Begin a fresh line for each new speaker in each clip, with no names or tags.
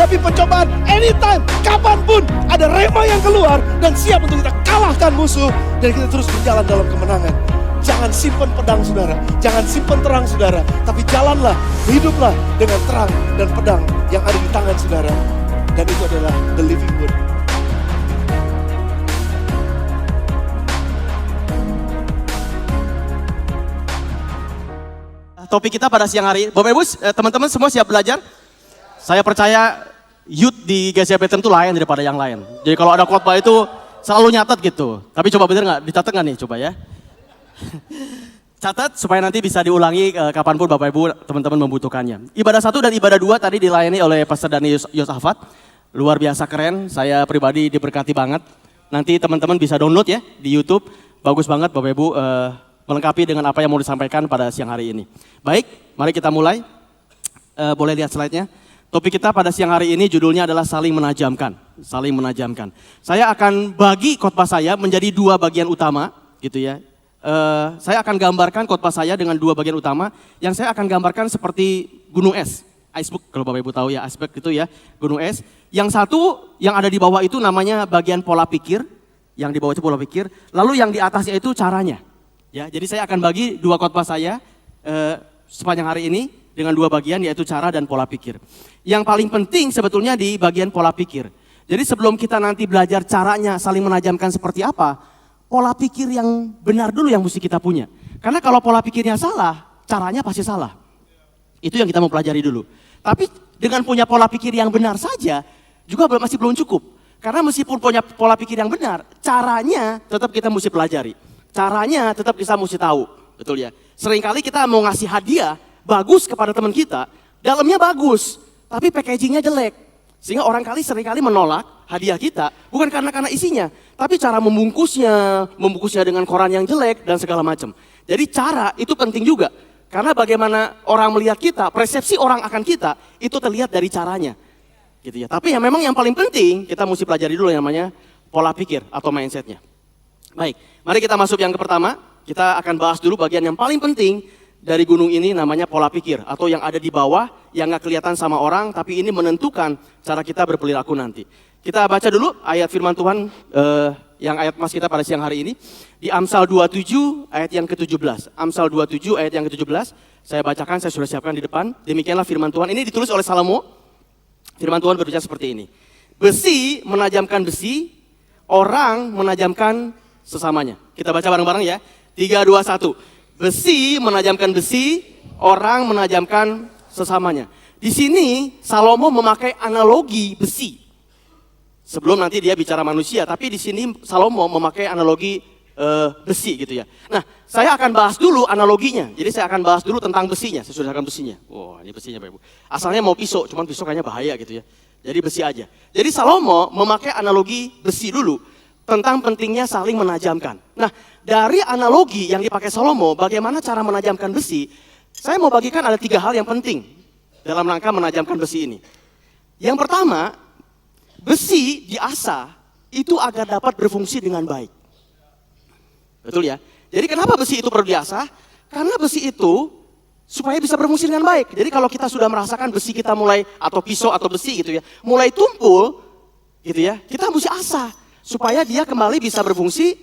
menghadapi pencobaan anytime, kapanpun ada rema yang keluar dan siap untuk kita kalahkan musuh dan kita terus berjalan dalam kemenangan. Jangan simpan pedang saudara, jangan simpan terang saudara, tapi jalanlah, hiduplah dengan terang dan pedang yang ada di tangan saudara. Dan itu adalah the living word.
Topik kita pada siang hari, Bapak Ibu, teman-teman semua siap belajar? Saya percaya youth di GCP itu lain daripada yang lain. Jadi kalau ada khotbah itu selalu nyatet gitu. Tapi coba bener nggak? Dicatat nggak nih? Coba ya. Catat supaya nanti bisa diulangi kapanpun Bapak Ibu teman-teman membutuhkannya. Ibadah 1 dan ibadah 2 tadi dilayani oleh Pastor Dhani Yosafat. Luar biasa keren, saya pribadi diberkati banget. Nanti teman-teman bisa download ya di YouTube. Bagus banget Bapak Ibu melengkapi dengan apa yang mau disampaikan pada siang hari ini. Baik, mari kita mulai. Boleh lihat slide-nya. Topik kita pada siang hari ini judulnya adalah saling menajamkan. Saling menajamkan. Saya akan bagi khotbah saya menjadi 2 bagian utama gitu ya. Saya akan gambarkan khotbah saya dengan 2 bagian utama yang saya akan gambarkan seperti gunung es, iceberg kalau Bapak Ibu tahu ya, iceberg itu ya, gunung es. Yang satu yang ada di bawah itu namanya bagian pola pikir, yang di bawah itu pola pikir, lalu yang di atasnya itu caranya. Ya, jadi saya akan bagi 2 khotbah saya sepanjang hari ini dengan 2 bagian yaitu cara dan pola pikir. Yang paling penting sebetulnya di bagian pola pikir. Jadi sebelum kita nanti belajar caranya saling menajamkan seperti apa, pola pikir yang benar dulu yang mesti kita punya. Karena kalau pola pikirnya salah, caranya pasti salah. Itu yang kita mau pelajari dulu. Tapi dengan punya pola pikir yang benar saja, juga masih belum cukup. Karena meskipun punya pola pikir yang benar, caranya tetap kita mesti pelajari. Caranya tetap kita mesti tahu. Betul ya? Seringkali kita mau ngasih hadiah, bagus kepada teman kita, dalamnya bagus, tapi packagingnya jelek. Sehingga seringkali menolak hadiah kita, bukan karena isinya, tapi cara membungkusnya dengan koran yang jelek dan segala macam. Jadi cara itu penting juga, karena bagaimana orang melihat kita, persepsi orang akan kita, itu terlihat dari caranya. Gitu ya. Tapi memang yang paling penting, kita mesti pelajari dulu yang namanya pola pikir atau mindsetnya. Baik, mari kita masuk yang pertama, kita akan bahas dulu bagian yang paling penting dari gunung ini namanya pola pikir atau yang ada di bawah yang gak kelihatan sama orang tapi ini menentukan cara kita berperilaku nanti. Kita baca dulu ayat firman Tuhan yang ayat mas kita pada siang hari ini di Amsal 27 ayat yang ke-17. Amsal 27 ayat yang ke-17 saya bacakan, saya sudah siapkan di depan. Demikianlah firman Tuhan, ini ditulis oleh Salomo. Firman Tuhan berbicara seperti ini. Besi menajamkan besi, orang menajamkan sesamanya. Kita baca bareng-bareng ya. 3, 2, 1. Besi menajamkan besi, orang menajamkan sesamanya. Di sini Salomo memakai analogi besi. Sebelum nanti dia bicara manusia, tapi di sini Salomo memakai analogi besi gitu ya. Nah, saya akan bahas dulu analoginya. Jadi saya akan bahas dulu tentang besinya. Saya sudah akan besinya. Wah, ini besinya Bapak Ibu. Asalnya mau pisau, cuman pisau kayaknya bahaya gitu ya. Jadi besi aja. Jadi Salomo memakai analogi besi dulu tentang pentingnya saling menajamkan. Nah, dari analogi yang dipakai Salomo, bagaimana cara menajamkan besi, saya mau bagikan ada 3 hal yang penting dalam rangka menajamkan besi ini. Yang pertama, besi diasah itu agar dapat berfungsi dengan baik. Betul ya? Jadi kenapa besi itu perlu diasah? Karena besi itu supaya bisa berfungsi dengan baik. Jadi kalau kita sudah merasakan besi kita mulai, atau pisau atau besi gitu ya, mulai tumpul gitu ya, kita mesti asah supaya dia kembali bisa berfungsi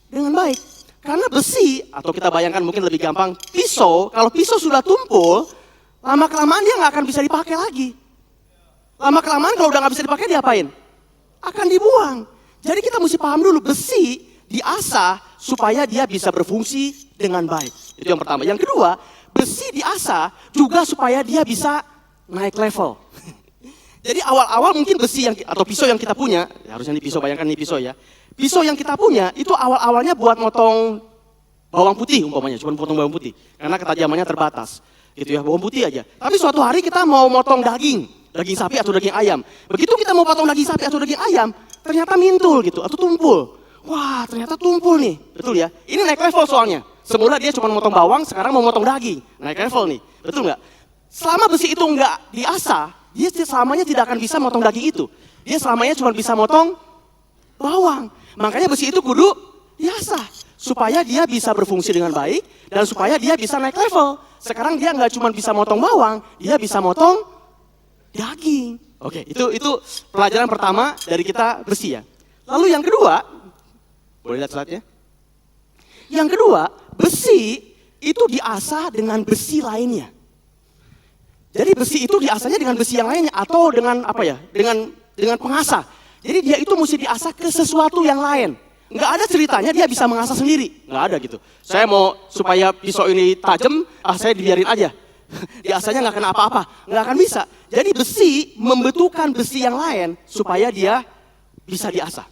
dengan baik. Karena besi, atau kita bayangkan mungkin lebih gampang, pisau, kalau pisau sudah tumpul, lama-kelamaan dia nggak akan bisa dipakai lagi. Lama-kelamaan kalau udah nggak bisa dipakai, diapain? Akan dibuang. Jadi kita mesti paham dulu, besi diasah supaya dia bisa berfungsi dengan baik. Itu yang pertama. Yang kedua, besi diasah juga supaya dia bisa naik level. Jadi awal-awal mungkin besi atau pisau yang kita punya, harusnya ini pisau, bayangkan ini pisau ya. Pisau yang kita punya itu awal-awalnya buat motong bawang putih umpamanya, cuma potong bawang putih. Karena ketajamannya terbatas, gitu ya, bawang putih aja. Tapi suatu hari kita mau motong daging sapi atau daging ayam. Begitu kita mau potong daging sapi atau daging ayam, ternyata mintul gitu, atau tumpul. Wah, ternyata tumpul nih, betul ya. Ini naik level soalnya. Semula dia cuma motong bawang, sekarang mau motong daging. Naik level nih, betul nggak? Selama besi itu nggak diasah, dia selamanya tidak akan bisa motong daging itu. Dia selamanya cuma bisa motong bawang. Makanya besi itu kudu diasah supaya dia bisa berfungsi dengan baik dan supaya dia bisa naik level. Sekarang dia nggak cuma bisa motong bawang, dia bisa motong daging. Oke, itu pelajaran pertama dari kita besi ya. Lalu yang kedua, boleh lihat slide-nya? Yang kedua, besi itu diasah dengan besi lainnya. Jadi besi itu diasahnya dengan besi yang lainnya atau dengan apa ya? Dengan pengasah. Jadi dia itu mesti diasah ke sesuatu yang lain. Nggak ada ceritanya dia bisa mengasah sendiri. Nggak ada gitu. Saya mau supaya pisau ini tajam, saya dibiarin aja. Diasahnya nggak kena apa-apa. Nggak akan bisa. Jadi besi membutuhkan besi yang lain supaya dia bisa diasah.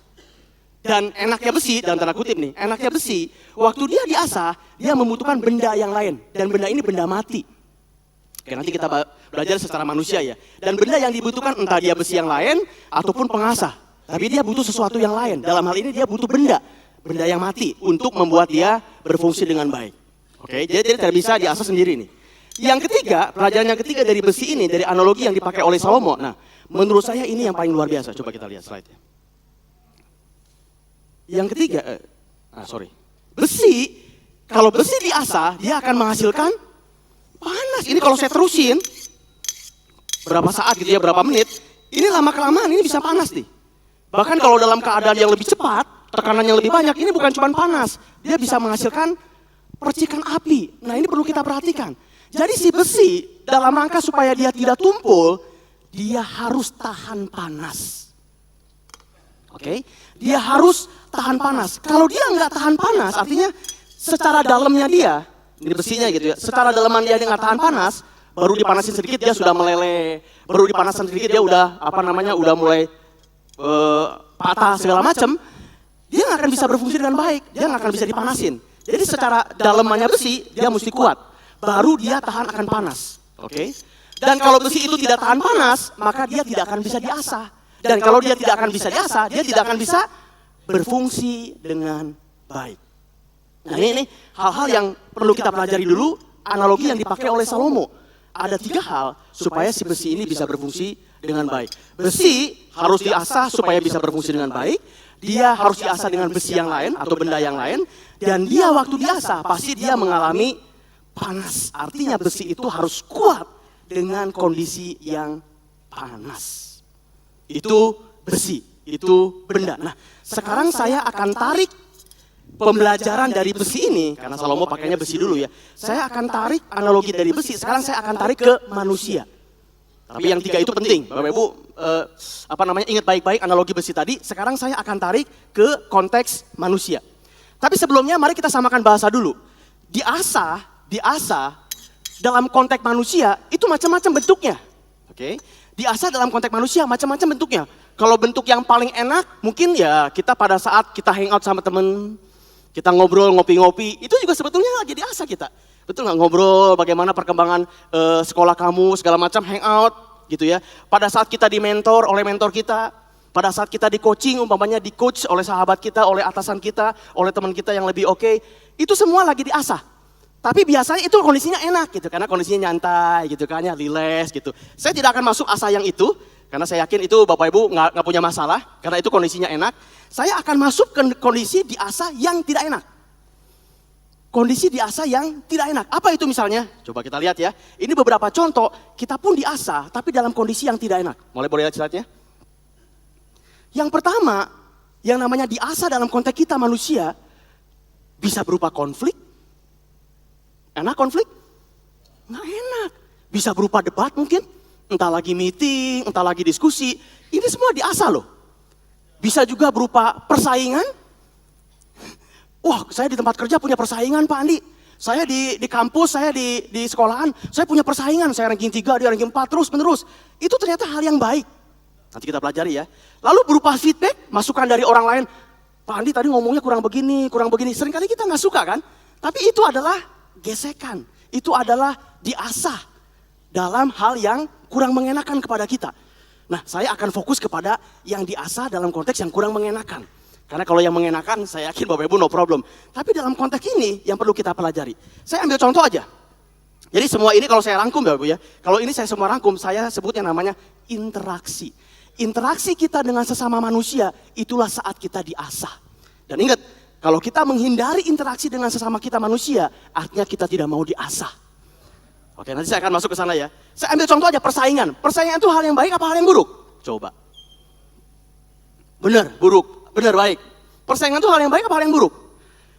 Dan enaknya besi, dalam tanda kutip nih, enaknya besi, waktu dia diasah, dia membutuhkan benda yang lain. Dan benda ini benda mati. Oke, nanti kita belajar secara manusia ya. Dan benda yang dibutuhkan entah dia besi yang lain ataupun pengasah. Tapi dia butuh sesuatu yang lain. Dalam hal ini dia butuh benda yang mati untuk membuat dia berfungsi dengan baik. Oke, jadi dia tidak bisa diasah sendiri nih. Yang ketiga, pelajaran yang ketiga dari besi ini, dari analogi yang dipakai oleh Salomo. Nah, menurut saya ini yang paling luar biasa. Coba kita lihat slide-nya. Yang ketiga, besi, kalau besi diasah, dia akan menghasilkan panas. Ini kalau saya terusin, berapa saat gitu ya, berapa menit, ini lama-kelamaan ini bisa panas nih. Bahkan kalau dalam keadaan yang lebih cepat, tekanan yang lebih banyak, ini bukan cuma panas. Dia bisa menghasilkan percikan api. Nah ini perlu kita perhatikan. Jadi si besi, dalam rangka supaya dia tidak tumpul, dia harus tahan panas. Oke? Dia harus tahan panas. Kalau dia nggak tahan panas, artinya secara dalamnya dia, ini besinya gitu ya, secara dalamnya dia nggak tahan panas, baru dipanasin sedikit dia sudah meleleh, baru dipanasin sedikit dia udah udah mulai patah segala macam, dia nggak akan bisa berfungsi dengan baik, dia nggak akan bisa dipanasin. Jadi secara dalamnya besi dia mesti kuat, baru dia tahan akan panas. Oke? Dan kalau besi itu tidak tahan panas, maka dia tidak akan bisa diasah. Dan kalau dia tidak akan bisa diasah, dia tidak akan bisa berfungsi dengan baik. Nah ini hal-hal yang perlu kita pelajari dulu, analogi yang dipakai oleh Salomo. Ada 3 hal supaya si besi ini bisa berfungsi dengan baik. Besi harus diasah supaya bisa berfungsi dengan baik. Dia harus diasah dengan besi yang lain atau benda yang lain. Dan dia waktu diasah pasti dia mengalami panas. Artinya besi itu harus kuat dengan kondisi yang panas. Itu besi, itu benda. Nah, sekarang saya akan tarik pembelajaran dari besi ini, karena Salomo pakainya besi dulu ya. Saya akan tarik analogi dari besi, sekarang saya akan tarik ke manusia. Tapi yang 3 itu penting, Bapak Ibu, ingat baik-baik analogi besi tadi. Sekarang saya akan tarik ke konteks manusia. Tapi sebelumnya mari kita samakan bahasa dulu. Diasah dalam konteks manusia itu macam-macam bentuknya. Oke? Diasah dalam konteks manusia macam-macam bentuknya. Kalau bentuk yang paling enak mungkin ya kita pada saat kita hangout sama temen, kita ngobrol ngopi-ngopi, itu juga sebetulnya lagi diasah kita. Betul nggak, ngobrol bagaimana perkembangan sekolah kamu segala macam, hangout gitu ya. Pada saat kita di mentor oleh mentor kita, pada saat kita di coaching umpamanya di coach oleh sahabat kita, oleh atasan kita, oleh teman kita yang lebih oke, itu semua lagi diasah. Tapi biasanya itu kondisinya enak gitu, karena kondisinya nyantai gitu kan ya, relax gitu. Saya tidak akan masuk asah yang itu, karena saya yakin itu Bapak Ibu nggak punya masalah, karena itu kondisinya enak. Saya akan masuk ke kondisi diasah yang tidak enak. Kondisi diasah yang tidak enak. Apa itu misalnya? Coba kita lihat ya. Ini beberapa contoh, kita pun diasah, tapi dalam kondisi yang tidak enak. Boleh lihat slide-nya? Yang pertama, yang namanya diasah dalam konteks kita manusia, bisa berupa konflik. Enak konflik? Nggak enak. Bisa berupa debat mungkin. Entah lagi meeting, entah lagi diskusi. Ini semua diasah loh. Bisa juga berupa persaingan. Wah, saya di tempat kerja punya persaingan Pak Andi. Saya di kampus, saya di sekolahan, saya punya persaingan. Saya ranking 3, dia ranking 4, terus menerus. Itu ternyata hal yang baik. Nanti kita pelajari ya. Lalu berupa feedback, masukan dari orang lain. Pak Andi tadi ngomongnya kurang begini. Seringkali kita nggak suka kan. Tapi itu adalah gesekan, itu adalah diasah dalam hal yang kurang mengenakan kepada kita. Nah, saya akan fokus kepada yang diasah dalam konteks yang kurang mengenakan. Karena kalau yang mengenakan, saya yakin Bapak Ibu no problem. Tapi dalam konteks ini yang perlu kita pelajari. Saya ambil contoh aja. Jadi semua ini kalau saya rangkum Bapak Ibu ya, kalau ini saya semua rangkum, saya sebutnya namanya interaksi. Interaksi kita dengan sesama manusia, itulah saat kita diasah. Dan ingat, kalau kita menghindari interaksi dengan sesama kita manusia, artinya kita tidak mau diasah. Oke, nanti saya akan masuk ke sana ya. Saya ambil contoh aja persaingan. Persaingan itu hal yang baik apa hal yang buruk? Coba. Benar, buruk. Benar, baik. Persaingan itu hal yang baik apa hal yang buruk?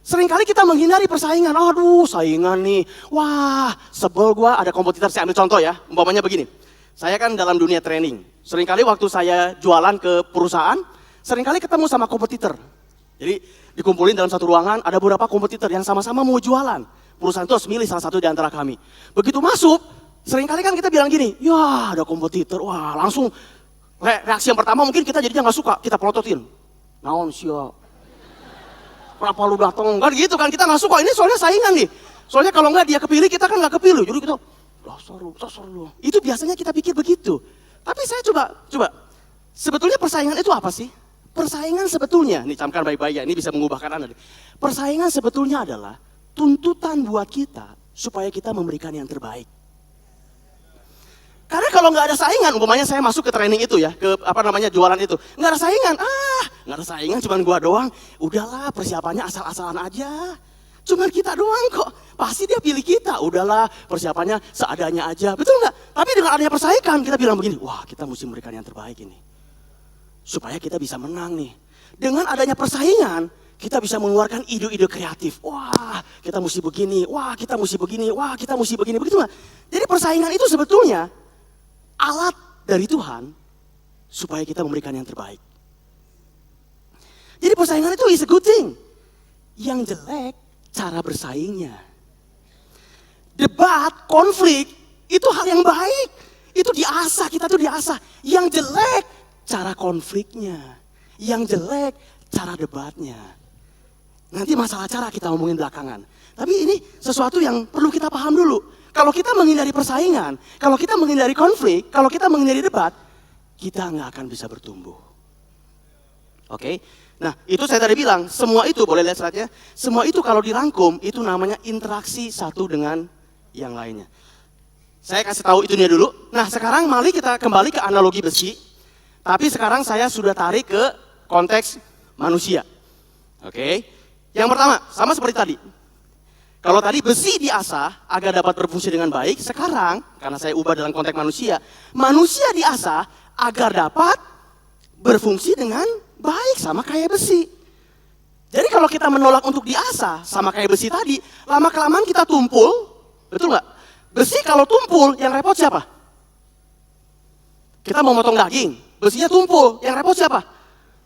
Seringkali kita menghindari persaingan. Aduh, saingan nih. Wah, sebel gua ada kompetitor. Saya ambil contoh ya. Umpamanya begini. Saya kan dalam dunia training. Seringkali waktu saya jualan ke perusahaan, seringkali ketemu sama kompetitor. Jadi dikumpulin dalam satu ruangan, ada beberapa kompetitor yang sama-sama mau jualan. Perusahaan itu harus milih salah satu di antara kami. Begitu masuk, seringkali kan kita bilang gini, ya ada kompetitor, wah langsung reaksi yang pertama mungkin kita jadinya nggak suka, kita pelototin. Naon sia, kenapa lu datang? Kan gitu kan, kita nggak suka, ini soalnya saingan nih. Soalnya kalau nggak dia kepilih, kita kan nggak kepilih. Jadi kita, dasar lu. Itu biasanya kita pikir begitu. Tapi saya coba, sebetulnya persaingan itu apa sih? Persaingan sebetulnya, nih camkan baik-baik ya, ini bisa mengubahkan Anda. Persaingan sebetulnya adalah tuntutan buat kita supaya kita memberikan yang terbaik. Karena kalau nggak ada saingan, umpamanya saya masuk ke training itu ya, ke jualan itu, nggak ada saingan, nggak ada saingan, cuman gua doang. Udahlah, persiapannya asal-asalan aja. Cuman kita doang kok, pasti dia pilih kita. Udahlah, persiapannya seadanya aja, betul nggak? Tapi dengan adanya persaingan, kita bilang begini, wah kita mesti memberikan yang terbaik ini. Supaya kita bisa menang nih. Dengan adanya persaingan, kita bisa mengeluarkan ide-ide kreatif. Wah, kita mesti begini, wah kita mesti begini, wah kita mesti begini, begitu nggak? Jadi persaingan itu sebetulnya alat dari Tuhan supaya kita memberikan yang terbaik. Jadi persaingan itu is a good thing. Yang jelek, cara bersaingnya. Debat, konflik, itu hal yang baik. Itu diasah, kita tuh diasah. Yang jelek, cara konfliknya. Yang jelek, cara debatnya. Nanti masalah cara kita ngomongin belakangan. Tapi ini sesuatu yang perlu kita paham dulu. Kalau kita menghindari persaingan, kalau kita menghindari konflik, kalau kita menghindari debat, kita nggak akan bisa bertumbuh. Oke? Nah, itu saya tadi bilang, semua itu, boleh lihat slide-nya, semua itu kalau dirangkum, itu namanya interaksi satu dengan yang lainnya. Saya kasih tahu itunya dulu. Nah, sekarang mari kita kembali ke analogi besi. Tapi sekarang saya sudah tarik ke konteks manusia. Oke. Yang pertama, sama seperti tadi. Kalau tadi besi diasah agar dapat berfungsi dengan baik, sekarang karena saya ubah dalam konteks manusia, manusia diasah agar dapat berfungsi dengan baik sama kayak besi. Jadi kalau kita menolak untuk diasah sama kayak besi tadi, lama-kelamaan kita tumpul, betul nggak? Besi kalau tumpul, yang repot siapa? Kita mau motong daging, besinya tumpul, yang repot siapa?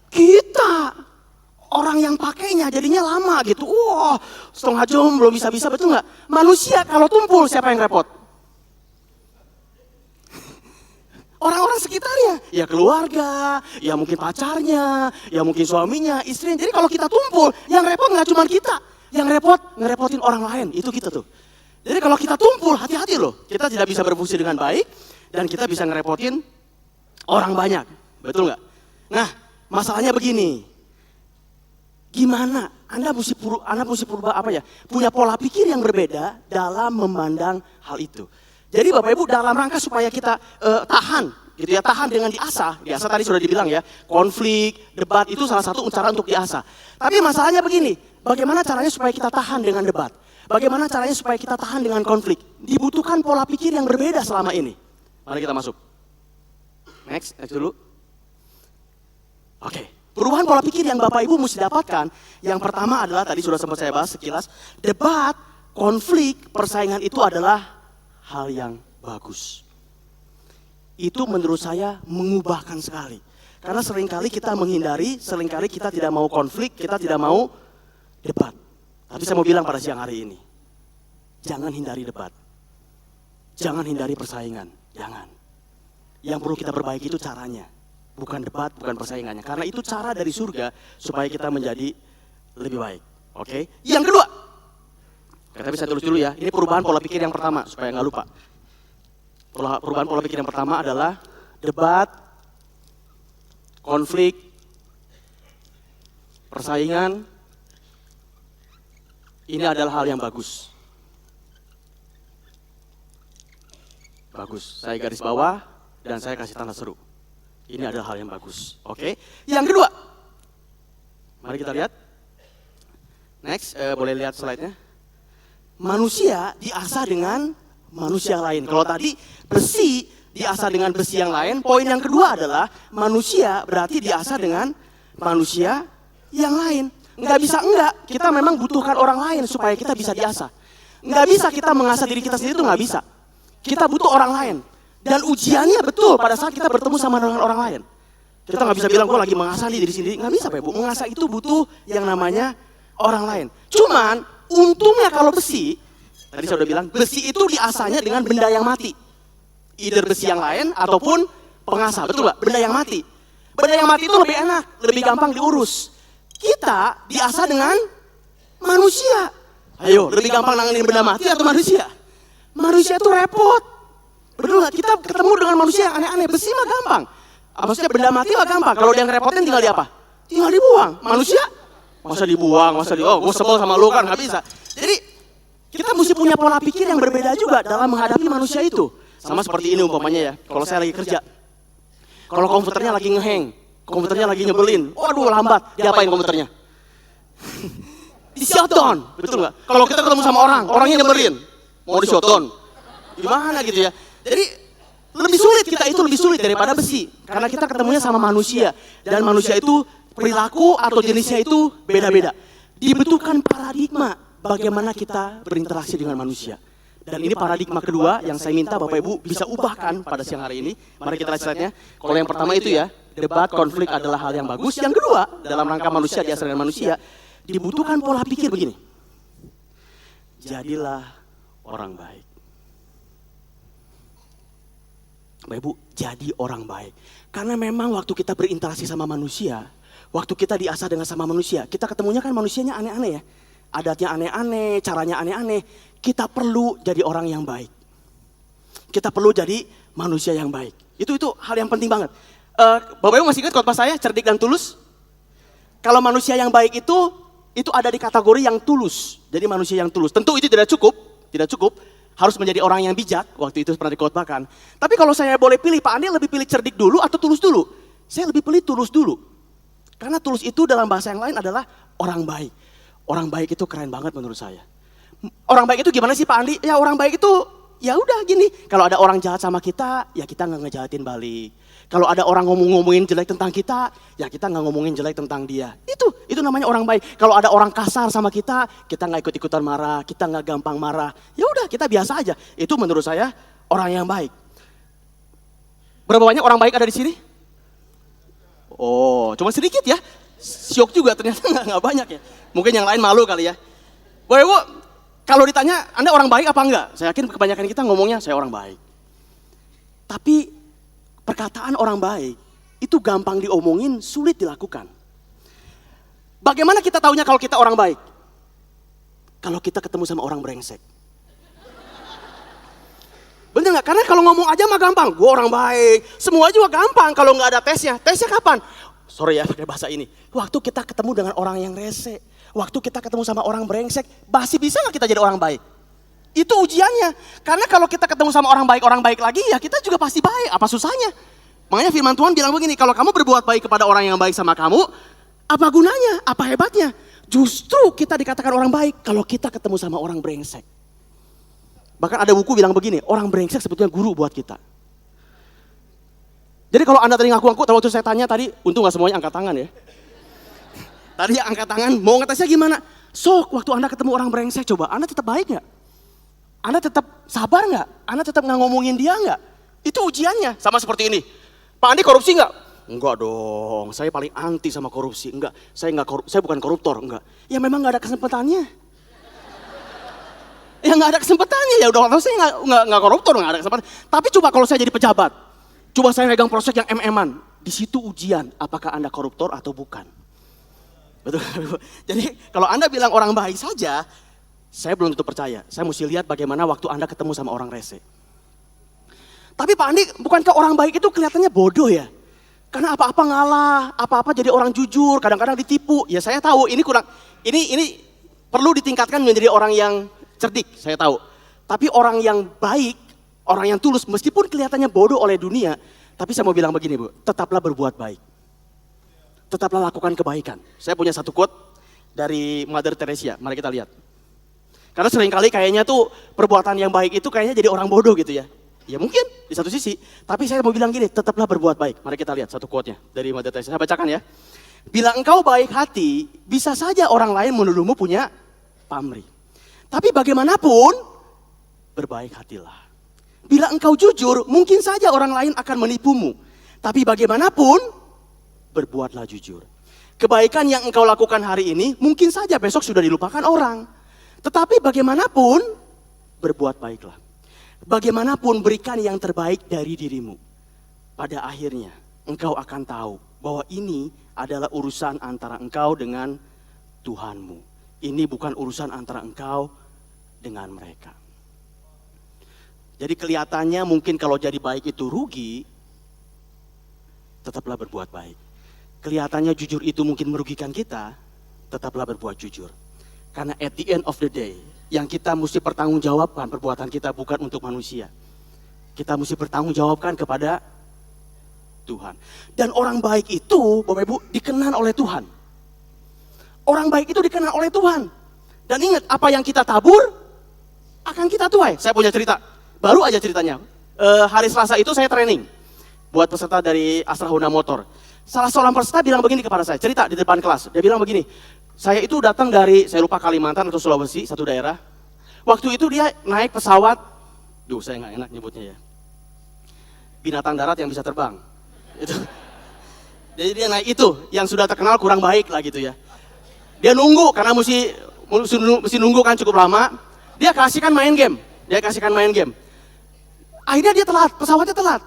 Kita. Orang yang pakainya jadinya lama gitu. Wah, setengah jam belum bisa-bisa, betul nggak? Manusia kalau tumpul, siapa yang repot? Orang-orang sekitarnya. Ya keluarga, ya mungkin pacarnya, ya mungkin suaminya, istrinya. Jadi kalau kita tumpul, yang repot nggak cuma kita. Yang repot, ngerepotin orang lain, itu kita tuh. Jadi kalau kita tumpul, hati-hati loh. Kita tidak bisa berfungsi dengan baik, dan kita bisa ngerepotin orang banyak, betul nggak? Nah, masalahnya begini, gimana Anda mesti punya pola pikir yang berbeda dalam memandang hal itu. Jadi Bapak Ibu dalam rangka supaya kita tahan, gitu ya, tahan dengan diasah tadi sudah dibilang ya, konflik, debat itu salah satu cara untuk diasah. Tapi masalahnya begini, bagaimana caranya supaya kita tahan dengan debat? Bagaimana caranya supaya kita tahan dengan konflik? Dibutuhkan pola pikir yang berbeda selama ini. Mari kita masuk. Next dulu. Oke, perubahan pola pikir yang Bapak Ibu mesti dapatkan, yang pertama adalah tadi sudah sempat saya bahas sekilas, debat, konflik, persaingan itu adalah hal yang bagus. Itu menurut saya mengubahkan sekali. Karena seringkali kita menghindari, seringkali kita tidak mau konflik, kita tidak mau debat. Tapi saya mau bilang pada siang hari ini, jangan hindari debat. Jangan hindari persaingan, jangan. Yang perlu kita perbaiki itu caranya, bukan debat, bukan persaingannya. Karena itu cara dari surga supaya kita menjadi lebih baik. Oke? Yang kedua, tapi saya tulis dulu ya. Ini perubahan pola pikir yang pertama supaya nggak lupa. Perubahan pola pikir yang pertama adalah debat, konflik, persaingan. Ini adalah hal yang bagus. Bagus. Saya garis bawah. Dan saya kasih tanda seru. Ini adalah hal yang bagus. Oke. Yang kedua. Mari kita lihat. Next, boleh lihat slide-nya. Manusia diasah dengan manusia lain. Kalau tadi besi diasah dengan besi yang lain, poin yang kedua adalah manusia berarti diasah dengan manusia yang lain. Enggak bisa enggak, kita memang butuhkan orang lain supaya kita bisa diasah. Enggak bisa kita mengasah diri kita sendiri, itu enggak bisa. Kita butuh orang lain. Dan ujiannya betul pada saat kita bertemu sama dengan orang lain. Kita nggak bisa bilang gue lagi mengasah diri sendiri, nggak bisa Pak Ibu. Mengasah itu butuh yang namanya orang lain. Cuman untungnya kalau besi, tadi saya udah bilang besi itu diasahnya dengan benda yang mati. Either besi yang lain ataupun pengasah, betul nggak? Benda yang mati. Benda yang mati itu lebih enak, lebih gampang diurus. Kita diasah dengan manusia. Ayo, lebih gampang nanganin benda mati atau manusia? Manusia itu repot. Betul nggak? Kita ketemu dengan manusia yang aneh-aneh. Besi mah gampang. Maksudnya benda mati mah gampang. Kalau dia ngerepotin tinggal di apa? Tinggal dibuang. Manusia? Masa dibuang, oh gue sebel sama lu kan, nggak bisa. Jadi kita mesti punya pola pikir yang berbeda juga dalam menghadapi manusia itu. Sama seperti ini umpamanya ya. Kalau saya lagi kerja. Kalau komputernya lagi ngehang. Komputernya lagi nyebelin. Waduh lambat. Diapain komputernya? Di shutdown. Betul nggak? Kalau kita ketemu sama orang, orangnya nyebelin. Mau di shutdown. Gimana gitu ya. Jadi lebih sulit, kita itu lebih sulit daripada besi. Karena kita ketemunya sama manusia. Dan manusia itu perilaku atau jenisnya itu beda-beda. Dibutuhkan paradigma bagaimana kita berinteraksi dengan manusia. Dan ini paradigma kedua yang saya minta Bapak Ibu bisa ubahkan pada siang hari ini. Mari kita lihat slide-nya. Kalau yang pertama itu ya, debat konflik adalah hal yang bagus. Yang kedua, dalam rangka manusia diasah dengan manusia, dibutuhkan pola pikir begini. Jadilah orang baik. Bapak Ibu, jadi orang baik. Karena memang waktu kita berinteraksi sama manusia, waktu kita diasah dengan sama manusia, kita ketemunya kan manusianya aneh-aneh ya. Adatnya aneh-aneh, caranya aneh-aneh. Kita perlu jadi orang yang baik. Kita perlu jadi manusia yang baik. Itu hal yang penting banget. Bapak Ibu masih ingat khotbah saya, cerdik dan tulus? Kalau manusia yang baik itu ada di kategori yang tulus. Jadi manusia yang tulus. Tentu itu tidak cukup. Harus menjadi orang yang bijak, waktu itu pernah dikhotbahkan. Tapi kalau saya boleh pilih, Pak Andi lebih pilih cerdik dulu atau tulus dulu? Saya lebih pilih tulus dulu. Karena tulus itu dalam bahasa yang lain adalah orang baik. Orang baik itu keren banget menurut saya. Orang baik itu gimana sih Pak Andi? Ya orang baik itu ya udah gini. Kalau ada orang jahat sama kita, ya kita nggak ngejahatin balik. Kalau ada orang ngomongin jelek tentang kita, ya kita nggak ngomongin jelek tentang dia. Itu namanya orang baik. Kalau ada orang kasar sama kita nggak ikut-ikutan marah, kita nggak gampang marah. Ya udah kita biasa aja. Itu menurut saya orang yang baik. Berapa banyak orang baik ada di sini? Oh, cuma sedikit ya. Syok juga ternyata nggak banyak ya. Mungkin yang lain malu kali ya. Bapak Ibu, kalau ditanya Anda orang baik apa enggak? Saya yakin kebanyakan kita ngomongnya saya orang baik. Tapi perkataan orang baik itu gampang diomongin, sulit dilakukan. Bagaimana kita taunya kalau kita orang baik? Kalau kita ketemu sama orang brengsek. Bener gak? Karena kalau ngomong aja mah gampang, gue orang baik. Semua juga gampang kalau gak ada tesnya. Tesnya kapan? Sorry ya pakai bahasa ini. Waktu kita ketemu dengan orang yang rese. Waktu kita ketemu sama orang brengsek, masih bisa gak kita jadi orang baik? Itu ujiannya. Karena kalau kita ketemu sama orang baik lagi, ya kita juga pasti baik. Apa susahnya? Makanya firman Tuhan bilang begini, kalau kamu berbuat baik kepada orang yang baik sama kamu, apa gunanya? Apa hebatnya? Justru kita dikatakan orang baik kalau kita ketemu sama orang brengsek. Bahkan ada buku bilang begini, orang brengsek sebetulnya guru buat kita. Jadi kalau Anda tadi ngaku-ngaku, waktu saya tanya tadi, untung gak semuanya angkat tangan ya. Tadi yang angkat tangan, mau ngetesnya gimana? Sok, waktu Anda ketemu orang brengsek, coba Anda tetap baik gak? Anda tetap sabar nggak? Anda tetap nggak ngomongin dia nggak? Itu ujiannya. Sama seperti ini. Pak Andi korupsi nggak? Enggak dong. Saya paling anti sama korupsi. Enggak. Saya bukan koruptor. Enggak. Ya memang nggak ada kesempatannya. Ya nggak ada kesempatannya. Ya udah saya nggak koruptor, nggak ada kesempatan. Tapi coba kalau saya jadi pejabat, coba saya megang proyek yang MM-an. Di situ ujian. Apakah Anda koruptor atau bukan? Betul. Jadi kalau Anda bilang orang baik saja, saya belum tentu percaya. Saya mesti lihat bagaimana waktu Anda ketemu sama orang rese. Tapi Pak Andi, bukankah orang baik itu kelihatannya bodoh ya? Karena apa-apa ngalah, apa-apa jadi orang jujur, kadang-kadang ditipu. Ya saya tahu ini kurang, ini perlu ditingkatkan menjadi orang yang cerdik, saya tahu. Tapi orang yang baik, orang yang tulus, meskipun kelihatannya bodoh oleh dunia, tapi saya mau bilang begini Bu, tetaplah berbuat baik. Tetaplah lakukan kebaikan. Saya punya satu quote dari Mother Teresa, mari kita lihat. Karena seringkali kayaknya tuh perbuatan yang baik itu kayaknya jadi orang bodoh gitu ya. Ya mungkin di satu sisi, tapi saya mau bilang gini, tetaplah berbuat baik. Mari kita lihat satu quote-nya dari Matius Teresa. Saya bacakan ya. Bila engkau baik hati, bisa saja orang lain menuduhmu punya pamrih. Tapi bagaimanapun, berbaik hatilah. Bila engkau jujur, mungkin saja orang lain akan menipumu. Tapi bagaimanapun, berbuatlah jujur. Kebaikan yang engkau lakukan hari ini, mungkin saja besok sudah dilupakan orang. Tetapi bagaimanapun, berbuat baiklah. Bagaimanapun berikan yang terbaik dari dirimu. Pada akhirnya engkau akan tahu bahwa ini adalah urusan antara engkau dengan Tuhanmu. Ini bukan urusan antara engkau dengan mereka. Jadi kelihatannya mungkin kalau jadi baik itu rugi, tetaplah berbuat baik. Kelihatannya jujur itu mungkin merugikan kita, tetaplah berbuat jujur. Karena at the end of the day, yang kita mesti pertanggungjawabkan perbuatan kita bukan untuk manusia. Kita mesti bertanggungjawabkan kepada Tuhan. Dan orang baik itu, Bapak Ibu, dikenal oleh Tuhan. Orang baik itu dikenal oleh Tuhan. Dan ingat, apa yang kita tabur, akan kita tuai. Saya punya cerita, baru aja ceritanya. Hari Selasa itu saya training buat peserta dari Astra Honda Motor. Salah seorang peserta bilang begini kepada saya, cerita di depan kelas. Dia bilang begini, saya itu datang dari, saya lupa Kalimantan atau Sulawesi, satu daerah. Waktu itu dia naik pesawat, saya nggak enak nyebutnya ya. Binatang darat yang bisa terbang. Itu. Jadi dia naik itu, yang sudah terkenal kurang baik lah gitu ya. Dia nunggu, karena mesti nunggu kan cukup lama. Dia kasihkan main game. Akhirnya dia telat, pesawatnya telat.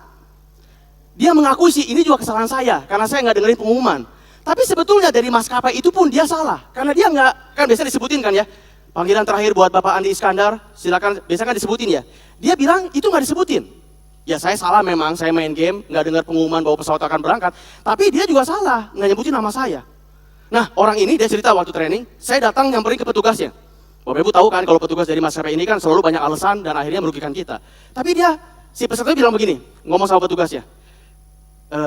Dia mengakui sih, ini juga kesalahan saya, karena saya nggak dengerin pengumuman. Tapi sebetulnya dari maskapai itu pun dia salah. Karena dia nggak, kan biasa disebutin kan ya. Panggilan terakhir buat Bapak Andi Iskandar, silakan, biasa kan disebutin ya. Dia bilang itu nggak disebutin. Ya saya salah memang, saya main game, nggak dengar pengumuman bahwa pesawat akan berangkat. Tapi dia juga salah, nggak nyebutin nama saya. Nah orang ini dia cerita waktu training, saya datang nyamperin ke petugasnya. Bapak Ibu tahu kan kalau petugas dari maskapai ini kan selalu banyak alasan dan akhirnya merugikan kita. Tapi dia, si peserta bilang begini, ngomong sama petugasnya.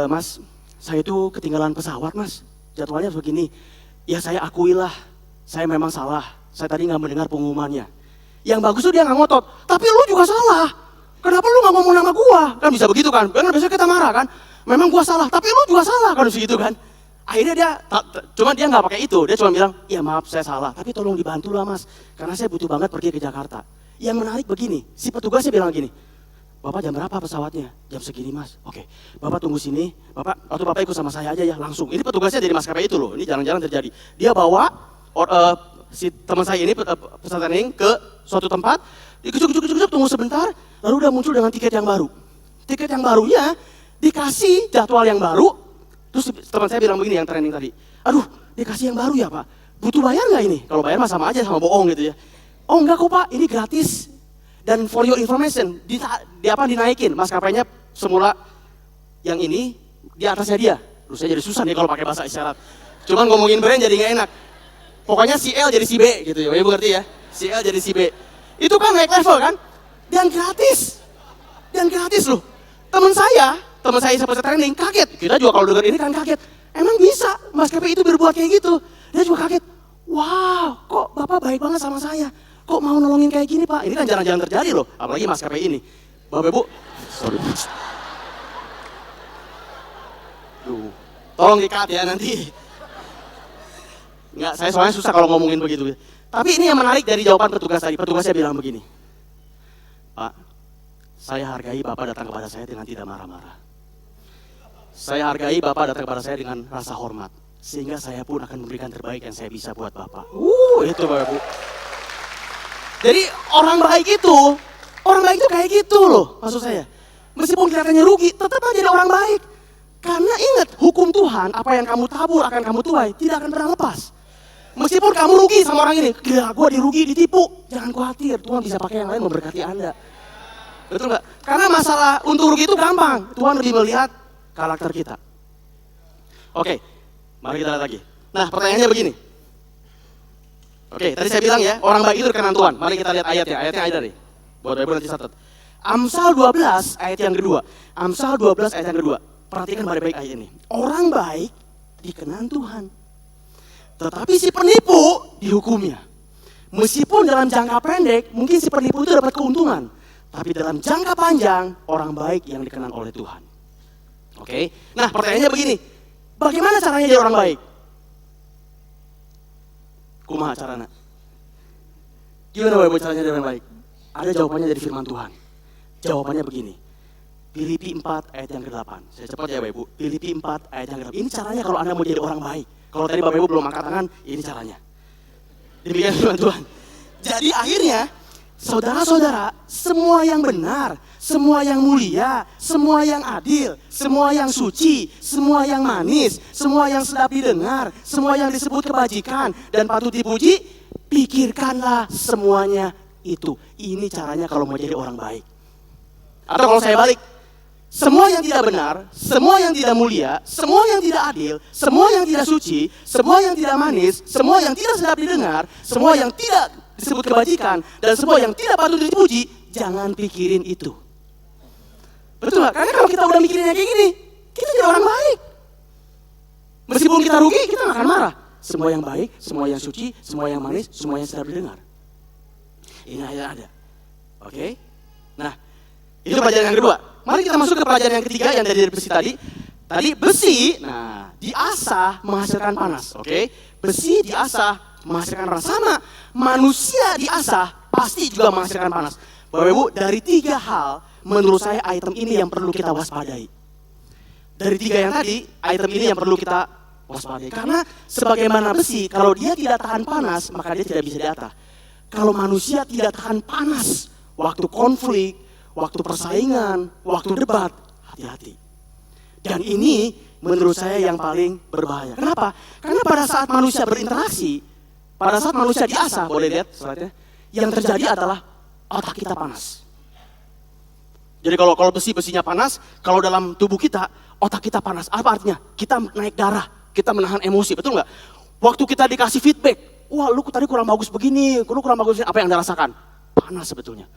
Mas, saya itu ketinggalan pesawat mas, jadwalnya begini. Ya saya akuilah, saya memang salah. Saya tadi nggak mendengar pengumumannya. Yang bagus tuh dia nggak ngotot, tapi lu juga salah. Kenapa lu nggak ngomong nama gua? Kan bisa begitu kan? Karena biasanya kita marah kan. Memang gua salah, tapi lu juga salah kan begitu kan? Akhirnya dia, cuma dia nggak pakai itu. Dia cuma bilang, ya maaf saya salah, tapi tolong dibantu lah mas. Karena saya butuh banget pergi ke Jakarta. Yang menarik begini, si petugasnya bilang gini. Bapak jam berapa pesawatnya? Jam segini mas. Oke, Bapak tunggu sini. Bapak ikut sama saya aja ya langsung. Ini petugasnya dari maskapai itu loh. Ini jarang-jarang terjadi. Dia bawa si teman saya ini peserta training ke suatu tempat. Dikejuk, tunggu sebentar. Lalu udah muncul dengan tiket yang baru. Tiket yang barunya dikasih jadwal yang baru. Terus teman saya bilang begini yang training tadi. Aduh, dikasih yang baru ya Pak. Butuh bayar nggak ini? Kalau bayar mah sama aja sama bohong gitu ya. Oh enggak kok Pak, ini gratis. Dan for your information, dinaikin maskapainya semula yang ini di atasnya dia. Terus saya jadi susah nih kalau pakai bahasa isyarat. Cuman ngomongin brand jadi nggak enak. Pokoknya si L jadi si B gitu ya, Ibu ngerti ya? Si L jadi si B. Itu kan naik level kan? Dan gratis loh. Teman saya sempat training kaget. Kita juga kalau dengar ini kan kaget. Emang bisa maskapai itu berbuat kayak gitu? Dia juga kaget. Wow, kok Bapak baik banget sama saya. Kok mau nolongin kayak gini Pak? Ini kan jarang-jarang terjadi loh, apalagi maskapai ini. Bapak Ibu, sorry. Tolong di-cut ya nanti. Enggak, saya soalnya susah kalau ngomongin begitu. Tapi ini yang menarik dari jawaban petugas tadi. Petugasnya bilang begini. Pak, saya hargai Bapak datang kepada saya dengan tidak marah-marah. Saya hargai Bapak datang kepada saya dengan rasa hormat. Sehingga saya pun akan memberikan terbaik yang saya bisa buat Bapak. Itu Bapak Ibu. Jadi orang baik itu kayak gitu loh maksud saya. Meskipun kelihatannya rugi, tetap aja jadi orang baik. Karena ingat, hukum Tuhan, apa yang kamu tabur akan kamu tuai, tidak akan pernah lepas. Meskipun kamu rugi sama orang ini, gila gue dirugi, ditipu, jangan khawatir, Tuhan bisa pakai yang lain memberkati Anda. Betul nggak? Karena masalah untuk rugi itu gampang, Tuhan lebih melihat karakter kita. Oke, mari kita lihat lagi. Nah pertanyaannya begini. Oke, tadi saya bilang ya, orang baik itu kenan Tuhan. Mari kita lihat ayatnya ada nih. Buat Ibu nanti catat. Amsal 12 ayat yang kedua. Amsal 12 ayat yang kedua. Perhatikan baik-baik ayat ini. Orang baik dikenan Tuhan. Tetapi si penipu dihukumnya. Meskipun dalam jangka pendek mungkin si penipu itu dapat keuntungan, tapi dalam jangka panjang orang baik yang dikenal oleh Tuhan. Oke. Nah, pertanyaannya begini. Bagaimana caranya jadi orang baik? Kumaha caranya? Gimana Bapak caranya jadi orang baik? Ada jawabannya dari firman Tuhan. Jawabannya begini. Filipi 4 ayat yang ke-8. Saya cepat ya Bapak Ibu. Filipi 4 ayat yang ke-8. Ini caranya kalau Anda mau jadi orang baik. Kalau tadi Bapak Ibu belum angkat tangan, ini caranya. Demikian firman Tuhan. Jadi akhirnya, saudara-saudara, semua yang benar, semua yang mulia, semua yang adil, semua yang suci, semua yang manis, semua yang sedap didengar, semua yang disebut kebajikan dan patut dipuji, pikirkanlah semuanya itu. Ini caranya kalau mau jadi orang baik. Atau kalau saya balik, semua yang tidak benar, semua yang tidak mulia, semua yang tidak adil, semua yang tidak suci, semua yang tidak manis, semua yang tidak sedap didengar, semua yang tidak disebut kebajikan, dan semua yang tidak patut dipuji, jangan pikirin itu. Betul gak? Karena kalau kita udah mikirinnya kayak gini, kita jadi orang baik. Meskipun kita rugi, kita gak akan marah. Semua yang baik, semua yang suci, semua yang manis, semua yang sedap didengar. Ini ayat ada. Oke? Nah, itu pelajaran yang kedua. Mari kita masuk ke pelajaran yang ketiga yang dari besi tadi. Tadi besi, nah diasah menghasilkan panas. Oke? Besi diasah menghasilkan panas. Sama, manusia diasah pasti juga menghasilkan panas. Bapak Ibu, dari 3 hal menurut saya item ini yang perlu kita waspadai. Dari 3 yang tadi, item ini yang perlu kita waspadai. Karena sebagaimana besi, kalau dia tidak tahan panas, maka dia tidak bisa diasah. Kalau manusia tidak tahan panas, waktu konflik, waktu persaingan, waktu debat, hati-hati. Dan ini menurut saya yang paling berbahaya. Kenapa? Karena pada saat manusia berinteraksi, pada saat manusia diasah, boleh lihat slide-nya, yang terjadi adalah otak kita panas. Jadi kalau besinya panas, kalau dalam tubuh kita, otak kita panas. Apa artinya? Kita naik darah, kita menahan emosi, betul nggak? Waktu kita dikasih feedback, wah lu tadi kurang bagus begini, lu kurang bagus begini, apa yang Anda rasakan? Panas sebetulnya.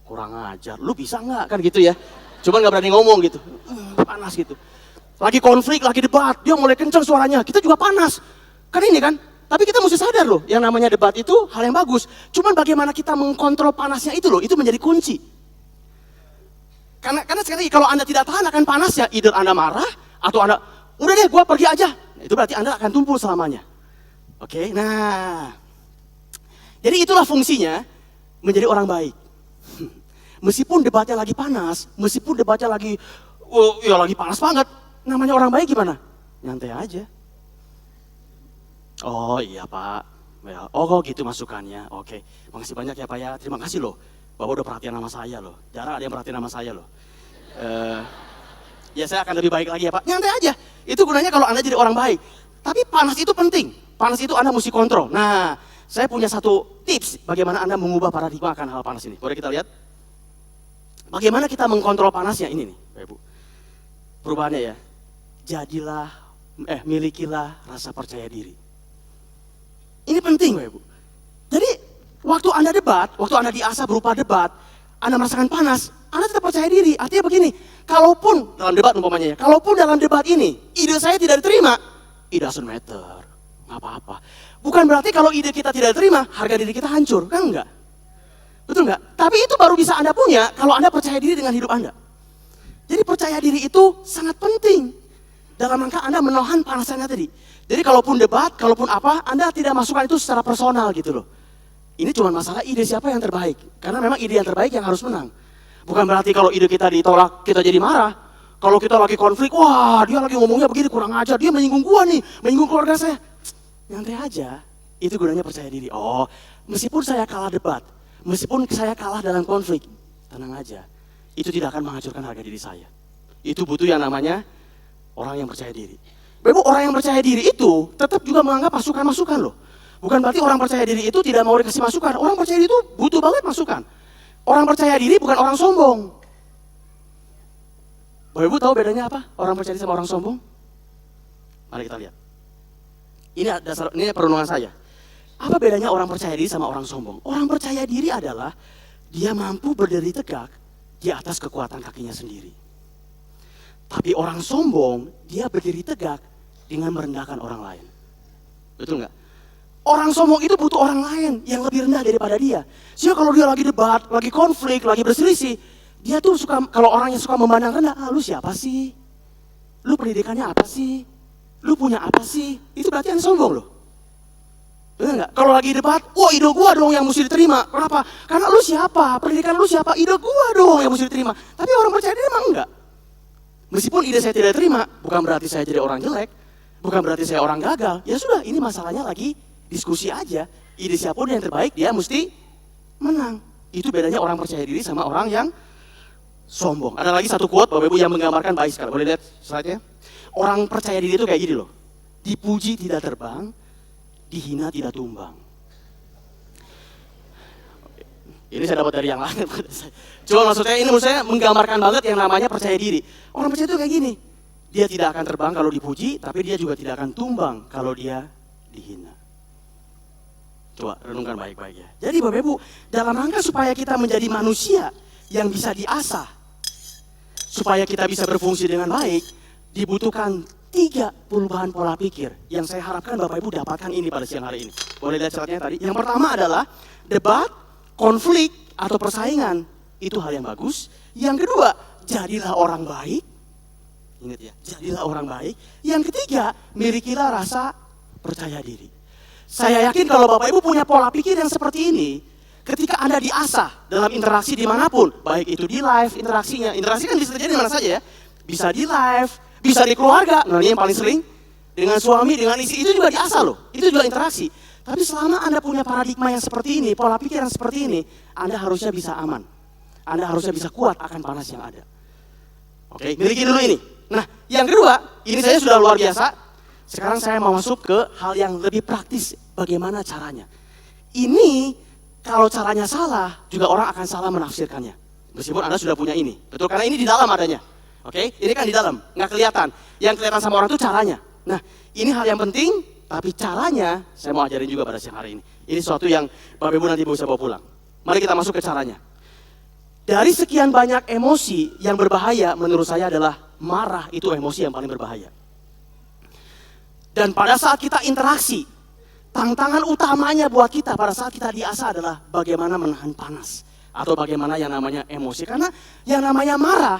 Kurang ajar, lu bisa nggak? Kan gitu ya. Cuman nggak berani ngomong gitu, panas gitu. Lagi konflik, lagi debat, dia mulai kencang suaranya, kita juga panas. Kan ini kan? Tapi kita mesti sadar loh, yang namanya debat itu hal yang bagus. Cuman bagaimana kita mengkontrol panasnya itu loh, itu menjadi kunci. Karena sekali lagi kalau Anda tidak tahan akan panasnya, either Anda marah atau Anda, udah deh gue pergi aja. Itu berarti Anda akan tumpul selamanya. Oke, nah. Jadi itulah fungsinya menjadi orang baik. Meskipun debatnya lagi panas, meskipun debatnya lagi, lagi panas banget, namanya orang baik gimana? Nyantai aja. Oh iya Pak, ya, oh gitu masukannya, oke. Makasih banyak ya Pak ya, terima kasih loh. Bapak udah perhatian sama saya loh, jarang ada yang perhatian sama saya loh. Ya saya akan lebih baik lagi ya Pak, nyantai aja. Itu gunanya kalau Anda jadi orang baik. Tapi panas itu penting, panas itu Anda mesti kontrol. Nah, saya punya satu tips bagaimana Anda mengubah paradigma akan hal panas ini. Boleh kita lihat? Bagaimana kita mengkontrol panasnya ini nih, Bapak Ibu. Perubahannya ya, milikilah rasa percaya diri. Ini penting Bapak Ibu. Jadi waktu Anda debat, waktu Anda diasah berupa debat, Anda merasakan panas, Anda tetap percaya diri. Artinya begini, kalaupun dalam debat umpamanya ya, kalaupun dalam debat ini ide saya tidak diterima, it doesn't matter, nggak apa-apa. Bukan berarti kalau ide kita tidak diterima, harga diri kita hancur, kan enggak? Betul nggak? Tapi itu baru bisa Anda punya kalau Anda percaya diri dengan hidup Anda. Jadi percaya diri itu sangat penting dalam rangka Anda menahan panasannya tadi. Jadi kalaupun debat, kalaupun apa, Anda tidak masukkan itu secara personal gitu loh. Ini cuma masalah ide siapa yang terbaik. Karena memang ide yang terbaik yang harus menang. Bukan berarti kalau ide kita ditolak, kita jadi marah. Kalau kita lagi konflik, wah dia lagi ngomongnya begini kurang ajar, dia menyinggung gua nih, menyinggung keluarga saya. Nyantai aja, itu gunanya percaya diri. Oh, meskipun saya kalah debat, meskipun saya kalah dalam konflik, tenang aja. Itu tidak akan menghancurkan harga diri saya. Itu butuh yang namanya orang yang percaya diri. Bapak, orang yang percaya diri itu tetap juga menganggap masukan-masukan loh. Bukan berarti orang percaya diri itu tidak mau dikasih masukan. Orang percaya diri itu butuh banget masukan. Orang percaya diri bukan orang sombong. Bapak Ibu tahu bedanya apa? Orang percaya diri sama orang sombong? Mari kita lihat. Ini perenungan saya. Apa bedanya orang percaya diri sama orang sombong? Orang percaya diri adalah dia mampu berdiri tegak di atas kekuatan kakinya sendiri. Tapi orang sombong, dia berdiri tegak dengan merendahkan orang lain. Betul nggak? Orang sombong itu butuh orang lain yang lebih rendah daripada dia. Sehingga kalau dia lagi debat, lagi konflik, lagi berselisih, dia tuh suka, kalau orang yang suka memandang rendah, lu siapa sih? Lu pendidikannya apa sih? Lu punya apa sih? Itu berarti yang sombong loh. Benar nggak? Kalau lagi debat, wah ide gua dong yang mesti diterima. Kenapa? Karena lu siapa? Pendidikan lu siapa? Ide gua dong yang mesti diterima. Tapi orang percaya diri emang enggak. Meskipun ide saya tidak diterima, bukan berarti saya jadi orang jelek, bukan berarti saya orang gagal. Ya sudah, ini masalahnya lagi diskusi aja. Ide siapapun yang terbaik, dia mesti menang. Itu bedanya orang percaya diri sama orang yang sombong. Ada lagi satu quote Bapak Ibu yang menggambarkan baik sekali. Boleh lihat slide-nya? Orang percaya diri itu kayak gini loh. Dipuji tidak terbang, dihina tidak tumbang. Ini saya dapat dari yang lain. Cuma maksudnya ini menurut saya menggambarkan banget yang namanya percaya diri. Orang percaya itu kayak gini. Dia tidak akan terbang kalau dipuji, tapi dia juga tidak akan tumbang kalau dia dihina. Coba renungkan baik-baik ya. Jadi Bapak Ibu, dalam rangka supaya kita menjadi manusia yang bisa diasah, supaya kita bisa berfungsi dengan baik, dibutuhkan 3 perubahan pola pikir yang saya harapkan Bapak Ibu dapatkan ini pada siang hari ini. Boleh lihat slide-nya tadi? Yang pertama adalah debat, konflik, atau persaingan. Itu hal yang bagus. Yang kedua, jadilah orang baik. Ingat ya, jadilah orang baik. Yang ketiga, milikilah rasa percaya diri. Saya yakin kalau Bapak Ibu punya pola pikir yang seperti ini, ketika Anda diasah dalam interaksi dimanapun, baik itu di live interaksinya, interaksi kan bisa terjadi di mana saja ya, bisa di live, bisa di keluarga, nah ini yang paling sering, dengan suami, dengan istri, itu juga diasah loh, itu juga interaksi. Tapi selama Anda punya paradigma yang seperti ini, pola pikir yang seperti ini, Anda harusnya bisa aman, Anda harusnya bisa kuat akan panas yang ada. Oke, miliki dulu ini. Nah, yang kedua, ini saya sudah luar biasa. Sekarang saya mau masuk ke hal yang lebih praktis, bagaimana caranya. Ini kalau caranya salah, juga orang akan salah menafsirkannya. Meskipun Anda sudah punya ini, betul? Karena ini di dalam adanya. Oke, ini kan di dalam, nggak kelihatan. Yang kelihatan sama orang itu caranya. Nah, ini hal yang penting, tapi caranya saya mau ajarin juga pada siang hari ini. Ini sesuatu yang Bapak Ibu nanti bisa bawa pulang. Mari kita masuk ke caranya. Dari sekian banyak emosi yang berbahaya, menurut saya adalah marah itu emosi yang paling berbahaya. Dan pada saat kita interaksi, tantangan utamanya buat kita pada saat kita diasah adalah bagaimana menahan panas. Atau bagaimana yang namanya emosi. Karena yang namanya marah,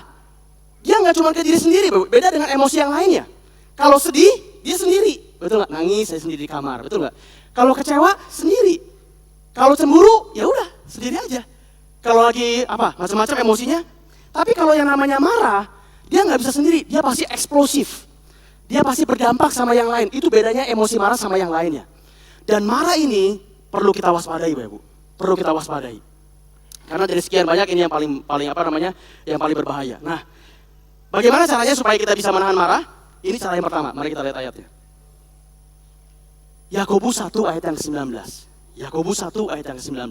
dia nggak cuma ke diri sendiri, beda dengan emosi yang lainnya. Kalau sedih, dia sendiri. Betul nggak? Nangis, saya sendiri di kamar, betul nggak? Kalau kecewa, sendiri. Kalau cemburu, ya udah, sendiri aja. Kalau lagi apa, macam-macam emosinya. Tapi kalau yang namanya marah, dia nggak bisa sendiri, dia pasti eksplosif. Dia pasti berdampak sama yang lain. Itu bedanya emosi marah sama yang lainnya. Dan marah ini perlu kita waspadai, Bapak Ibu. Perlu kita waspadai. Karena dari sekian banyak ini yang paling yang paling berbahaya. Nah, bagaimana caranya supaya kita bisa menahan marah? Ini cara yang pertama. Mari kita lihat ayatnya. Yakobus 1 ayat yang ke-19. Yakobus 1 ayat yang ke-19.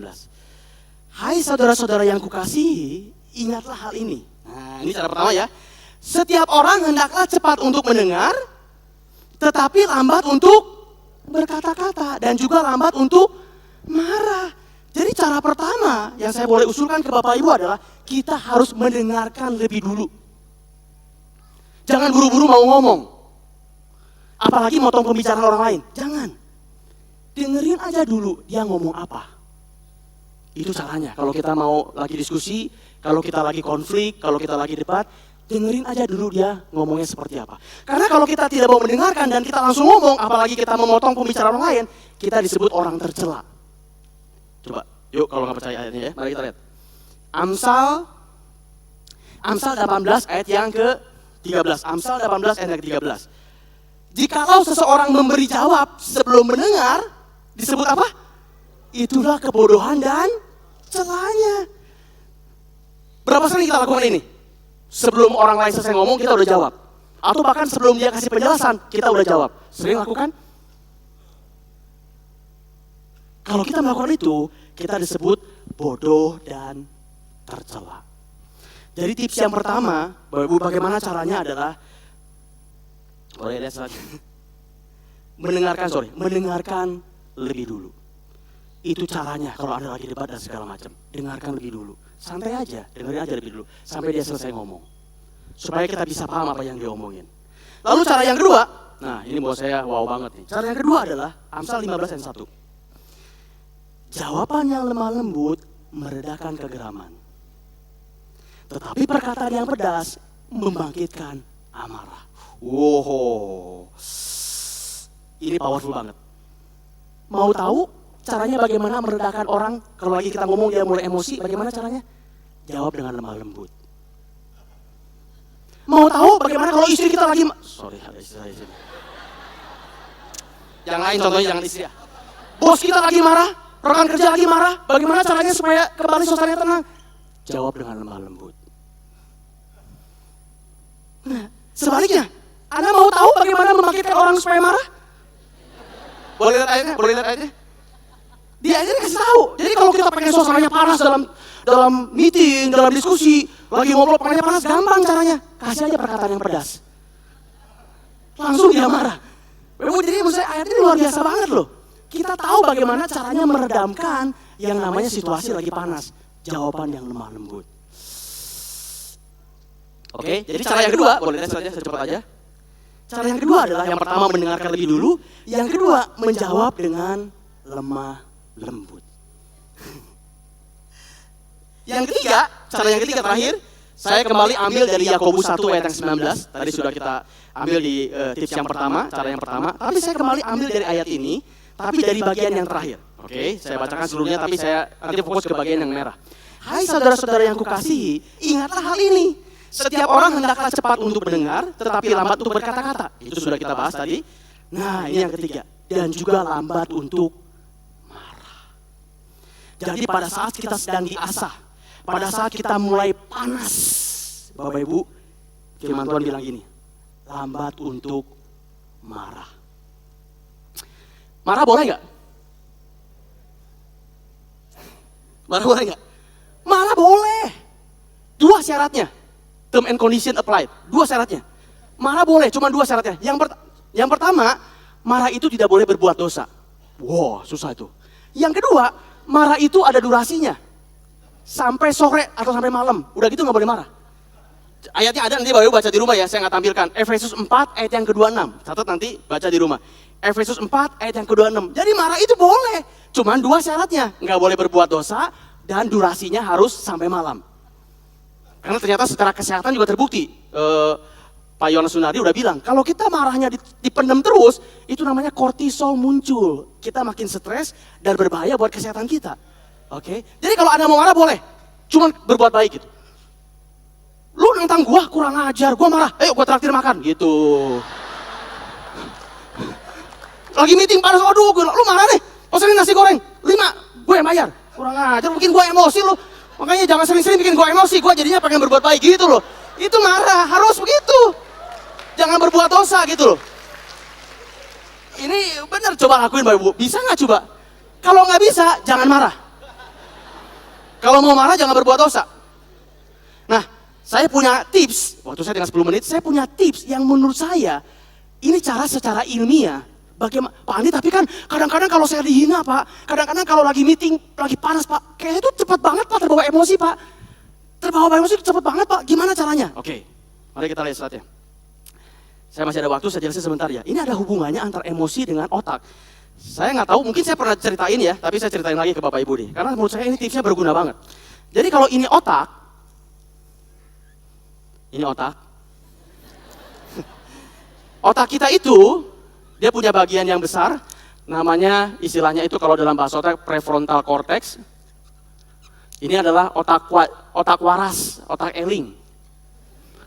Hai saudara-saudara yang kukasihi, ingatlah hal ini. Nah, ini cara pertama ya. Setiap orang hendaklah cepat untuk mendengar, tetapi lambat untuk berkata-kata, dan juga lambat untuk marah. Jadi cara pertama yang saya boleh usulkan ke Bapak Ibu adalah kita harus mendengarkan lebih dulu. Jangan buru-buru mau ngomong. Apalagi motong pembicaraan orang lain. Jangan. Dengerin aja dulu dia ngomong apa. Itu caranya. Kalau kita mau lagi diskusi, kalau kita lagi konflik, kalau kita lagi debat, dengerin aja dulu dia ngomongnya seperti apa. Karena kalau kita tidak mau mendengarkan dan kita langsung ngomong, apalagi kita memotong pembicaraan orang lain, kita disebut orang tercela. Coba, yuk kalau nggak percaya ayatnya ya, mari kita lihat. Amsal 18 ayat yang ke-13. Amsal 18 ayat yang ke-13. Jikalau seseorang memberi jawab sebelum mendengar, disebut apa? Itulah kebodohan dan celanya. Berapa sering kita lakukan ini? Sebelum orang lain selesai ngomong, kita udah jawab. Atau bahkan sebelum dia kasih penjelasan, kita udah jawab. Sering lakukan? Kalau kita melakukan itu, kita disebut bodoh dan tercela. Jadi tips yang pertama, Bapak Ibu, bagaimana caranya adalah, boleh lihat selanjutnya. Mendengarkan lebih dulu. Itu caranya kalau Anda lagi debat dan segala macam. Dengarkan lebih dulu. Santai aja, dengerin aja lebih dulu. Sampai dia selesai ngomong. Supaya kita bisa paham apa yang dia omongin. Lalu cara yang kedua, nah ini buat saya wow banget nih. Cara yang kedua adalah Amsal 15 ayat 1. Jawaban yang lemah lembut meredakan kegeraman. Tetapi perkataan yang pedas membangkitkan amarah. Wow, ini powerful banget. Mau tahu caranya bagaimana meredakan orang kalau lagi kita ngomong dia mulai emosi? Bagaimana caranya? Jawab dengan lemah lembut. Mau tahu bagaimana kalau istri kita lagi sorry, ada istri saya di sini. Yang lain contohnya jangan istri ya. Bos kita lagi marah, rekan kerja lagi marah, bagaimana caranya supaya kembali suasananya tenang? Jawab dengan lemah lembut. Nah, sebaliknya, Anda mau tahu bagaimana membangkitkan orang supaya marah? Boleh lihat ayatnya? Boleh lihat ayatnya? Di ayatnya kasih tahu. Jadi kalau kita pengen suasananya panas dalam meeting, dalam diskusi, lagi ngobrol pengennya panas, gampang caranya. Kasih aja perkataan yang pedas. Langsung dia marah. Jadi menurut saya ayat ini luar biasa banget loh. Kita tahu bagaimana caranya meredamkan yang namanya situasi lagi panas. Jawaban yang lemah lembut. Oke, jadi cara yang kedua, boleh lihat saja secepat aja. Cara yang kedua adalah yang pertama mendengarkan lebih dulu, yang kedua menjawab dengan lemah lembut. Yang ketiga, cara yang ketiga terakhir, saya kembali ambil dari Yakobus 1 ayat yang 19. Tadi sudah kita ambil di tips yang pertama, cara yang pertama. Tapi saya kembali ambil dari ayat ini, tapi dari bagian yang terakhir. Oke, saya bacakan seluruhnya, tapi saya nanti fokus ke bagian yang merah. Hai saudara-saudara yang kukasihi, ingatlah hal ini. Setiap orang hendaklah cepat untuk mendengar, tetapi lambat untuk berkata-kata. Itu sudah kita bahas tadi. Nah, ini yang ketiga. Dan juga lambat untuk marah. Jadi pada saat kita sedang diasah, pada saat kita mulai panas, Bapak Ibu, firman Tuhan bilang gini, lambat untuk marah. Marah boleh nggak? Marah boleh nggak? Marah boleh. Dua syaratnya. Term and condition applied. Dua syaratnya. Marah boleh, cuma dua syaratnya. Yang pertama, marah itu tidak boleh berbuat dosa. Wow, susah itu. Yang kedua, marah itu ada durasinya. Sampai sore atau sampai malam. Udah gitu nggak boleh marah. Ayatnya ada, nanti Bapak Ibu baca di rumah ya, saya nggak tampilkan. Efesus 4 ayat yang ke-26. Catat nanti baca di rumah. Efesus 4 ayat yang ke-26. Jadi marah itu boleh. Cuman dua syaratnya. Nggak boleh berbuat dosa dan durasinya harus sampai malam. Karena ternyata secara kesehatan juga terbukti. Pak Yonas Sunardi udah bilang, kalau kita marahnya dipendam terus, itu namanya kortisol muncul. Kita makin stres dan berbahaya buat kesehatan kita. Oke? Jadi kalau Anda mau marah boleh. Cuman berbuat baik gitu. Lu nantang gua kurang ajar, gua marah. Ayo gua traktir makan gitu. Lagi meeting panas, aduh lu marah nih. Pesenin nasi goreng 5, gue yang bayar. Kurang ajar, bikin gua emosi lu. Makanya jangan sering-sering bikin gue emosi, gue jadinya pengen berbuat baik gitu loh. Itu marah, harus begitu. Jangan berbuat dosa gitu loh. Ini benar, coba lakuin Bapak Ibu. Bisa nggak coba? Kalau nggak bisa, jangan marah. Kalau mau marah, jangan berbuat dosa. Nah, saya punya tips, waktu saya tinggal 10 menit, saya punya tips yang menurut saya, ini cara secara ilmiah. Bagaimana, Pak Andi, tapi kan kadang-kadang kalau saya dihina Pak, kadang-kadang kalau lagi meeting, lagi panas Pak, kayaknya itu cepat banget Pak, terbawa emosi Pak. Terbawa emosi itu cepat banget Pak, gimana caranya? Oke, mari kita lihat slide-nya. Saya masih ada waktu, saya jelasin sebentar ya. Ini ada hubungannya antara emosi dengan otak. Saya nggak tahu, mungkin saya pernah ceritain ya, tapi saya ceritain lagi ke Bapak Ibu nih. Karena menurut saya ini tipsnya berguna banget. Jadi kalau ini otak, otak kita itu, dia punya bagian yang besar, namanya istilahnya itu kalau dalam bahasa otak prefrontal cortex. Ini adalah otak waras, otak eling,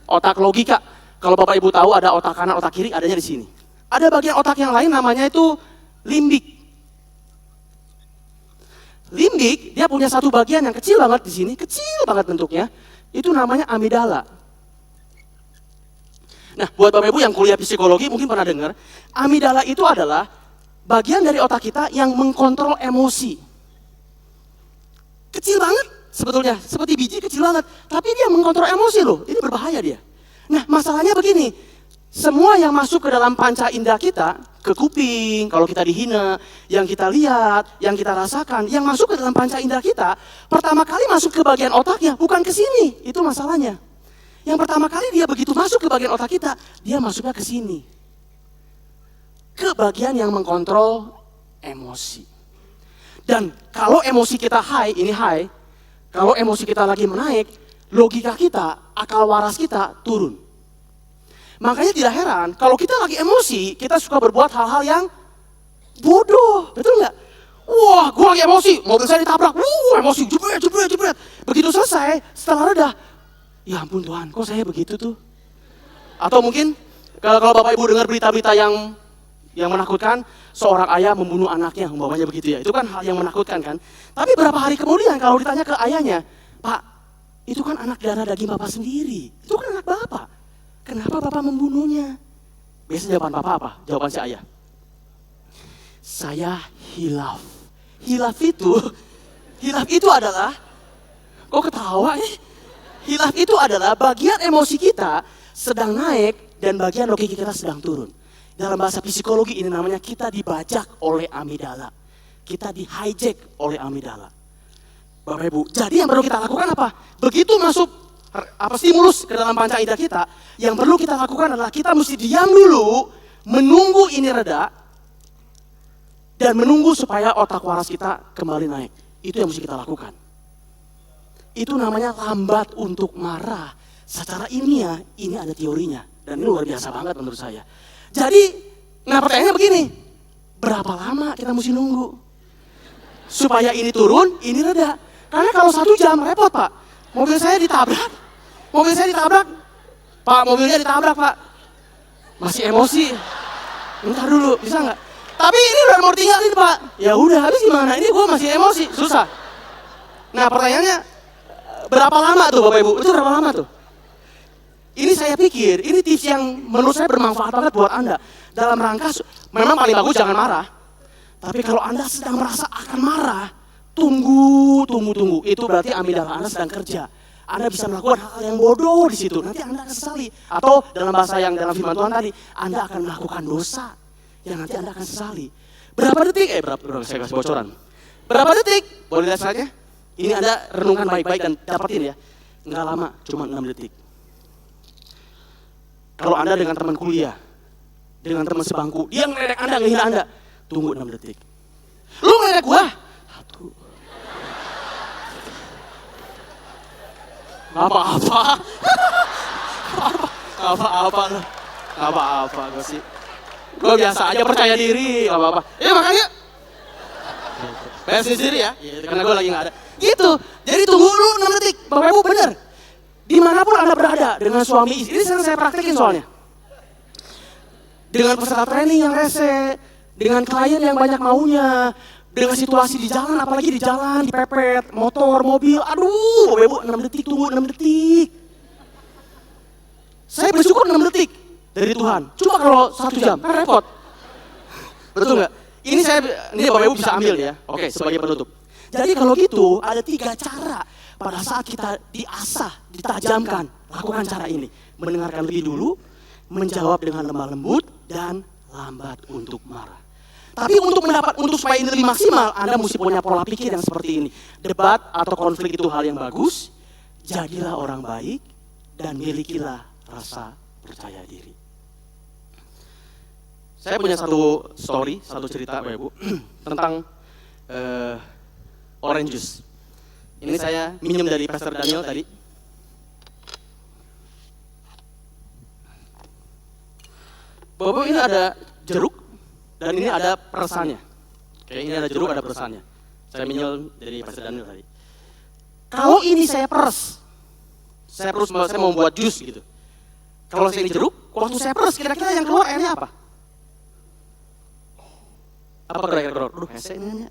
otak logika. Kalau Bapak Ibu tahu ada otak kanan, otak kiri, adanya di sini. Ada bagian otak yang lain namanya itu limbik. Limbik dia punya satu bagian yang kecil banget di sini, kecil banget bentuknya. Itu namanya amigdala. Nah, buat Bapak Ibu yang kuliah psikologi mungkin pernah dengar, amigdala itu adalah bagian dari otak kita yang mengkontrol emosi. Kecil banget sebetulnya, seperti biji kecil banget, tapi dia mengkontrol emosi loh, ini berbahaya dia. Nah, masalahnya begini, semua yang masuk ke dalam panca indera kita, ke kuping, kalau kita dihina, yang kita lihat, yang kita rasakan, yang masuk ke dalam panca indera kita, pertama kali masuk ke bagian otaknya, bukan ke sini, itu masalahnya. Yang pertama kali dia begitu masuk ke bagian otak kita, dia masuknya ke sini. Ke bagian yang mengkontrol emosi. Dan kalau emosi kita high, ini high, kalau emosi kita lagi menaik, logika kita, akal waras kita turun. Makanya tidak heran, kalau kita lagi emosi, kita suka berbuat hal-hal yang bodoh, betul nggak? Wah, gue lagi emosi, mobil saya ditabrak, emosi, jebret. Begitu selesai, setelah reda, ya ampun Tuhan, kok saya begitu tuh? Atau mungkin, kalau Bapak Ibu dengar berita-berita yang menakutkan, seorang ayah membunuh anaknya, umpamanya begitu ya. Itu kan hal yang menakutkan kan. Tapi berapa hari kemudian kalau ditanya ke ayahnya, Pak, itu kan anak darah daging Bapak sendiri. Itu kan anak Bapak. Kenapa Bapak membunuhnya? Biasanya jawaban Bapak apa? Jawaban si ayah. Saya hilaf. Hilaf itu adalah, kok ketawa nih? Hilaf itu adalah bagian emosi kita sedang naik dan bagian logika kita sedang turun. Dalam bahasa psikologi ini namanya kita dibajak oleh amigdala. Kita di-hijack oleh amigdala. Bapak Ibu, jadi yang perlu kita lakukan apa? Begitu masuk stimulus ke dalam panca indera kita, yang perlu kita lakukan adalah kita mesti diam dulu, menunggu ini reda, dan menunggu supaya otak waras kita kembali naik. Itu yang mesti kita lakukan. Itu namanya lambat untuk marah. Secara ilmiah, ini ada teorinya. Dan ini luar biasa banget menurut saya. Jadi, pertanyaannya begini. Berapa lama kita mesti nunggu? Supaya ini turun, ini reda. Karena kalau 1 jam repot Pak. Mobil saya ditabrak. Pak, mobilnya ditabrak Pak. Masih emosi. Bentar dulu, bisa nggak? Tapi ini udah mau tinggal ini Pak. Ya udah, habis gimana? Ini gue masih emosi, susah. Nah pertanyaannya, berapa lama tuh Bapak Ibu? Itu berapa lama tuh? Ini saya pikir, ini tips yang menurut saya bermanfaat banget buat Anda. Dalam rangka, memang paling bagus jangan marah. Tapi kalau Anda sedang merasa akan marah, tunggu. Itu berarti amigdala Anda sedang kerja. Anda bisa melakukan hal yang bodoh di situ. Nanti Anda akan sesali. Atau dalam bahasa yang dalam firman Tuhan tadi, Anda akan melakukan dosa yang nanti Anda akan sesali. Berapa detik? Saya kasih bocoran. Berapa detik? Boleh lihat saja. Ini Anda renungkan baik-baik dan dapetin ya. Nggak lama, cuma 6 detik. Kalau Anda dengan teman kuliah, dengan teman sebangku, dia ngeledek Anda, ngehina Anda, tunggu 6 detik. Lu ngeledek gua? 1. Apa-apa gue sih. Gue biasa aja percaya diri, apa-apa. Ya makanya, beresin sendiri ya, karena gue lagi gak ada. Gitu, jadi tunggu dulu 6 detik, Bapak Ibu bener. Dimanapun Anda berada dengan suami istri, ini sering saya praktekin soalnya. Dengan peserta training yang rese, dengan klien yang banyak maunya, dengan situasi di jalan, apalagi di jalan, dipepet, motor, mobil, aduh, Bapak Ibu 6 detik, tunggu 6 detik. Saya bersyukur 6 detik dari Tuhan. Cuma kalau 1 jam, kan repot. Betul nggak? Ini Bapak Ibu bisa ambil ya. Oke, sebagai penutup. Jadi kalau gitu, ada 3 cara pada saat kita diasah, ditajamkan, lakukan cara ini. Mendengarkan lebih dulu, menjawab dengan lemah lembut, dan lambat untuk marah. Tapi untuk supaya ini lebih maksimal, Anda mesti punya pola pikir yang seperti ini. Debat atau konflik itu hal yang bagus, jadilah orang baik, dan milikilah rasa percaya diri. Saya punya satu cerita Bapak Ibu, tentang orange juice. Ini saya minjem dari Pastor Daniel tadi. Bapak ini ada jeruk dan ini ada peresannya. Oke, ini ada jeruk, ada peresannya. Saya minjem dari Pastor Daniel tadi. Kalau ini saya peres, saya mau buat jus gitu. Kalau saya ini jeruk, waktu saya peres kira-kira yang keluar airnya apa? Apa kira-kira keluar? Aduh, hese ini nanya.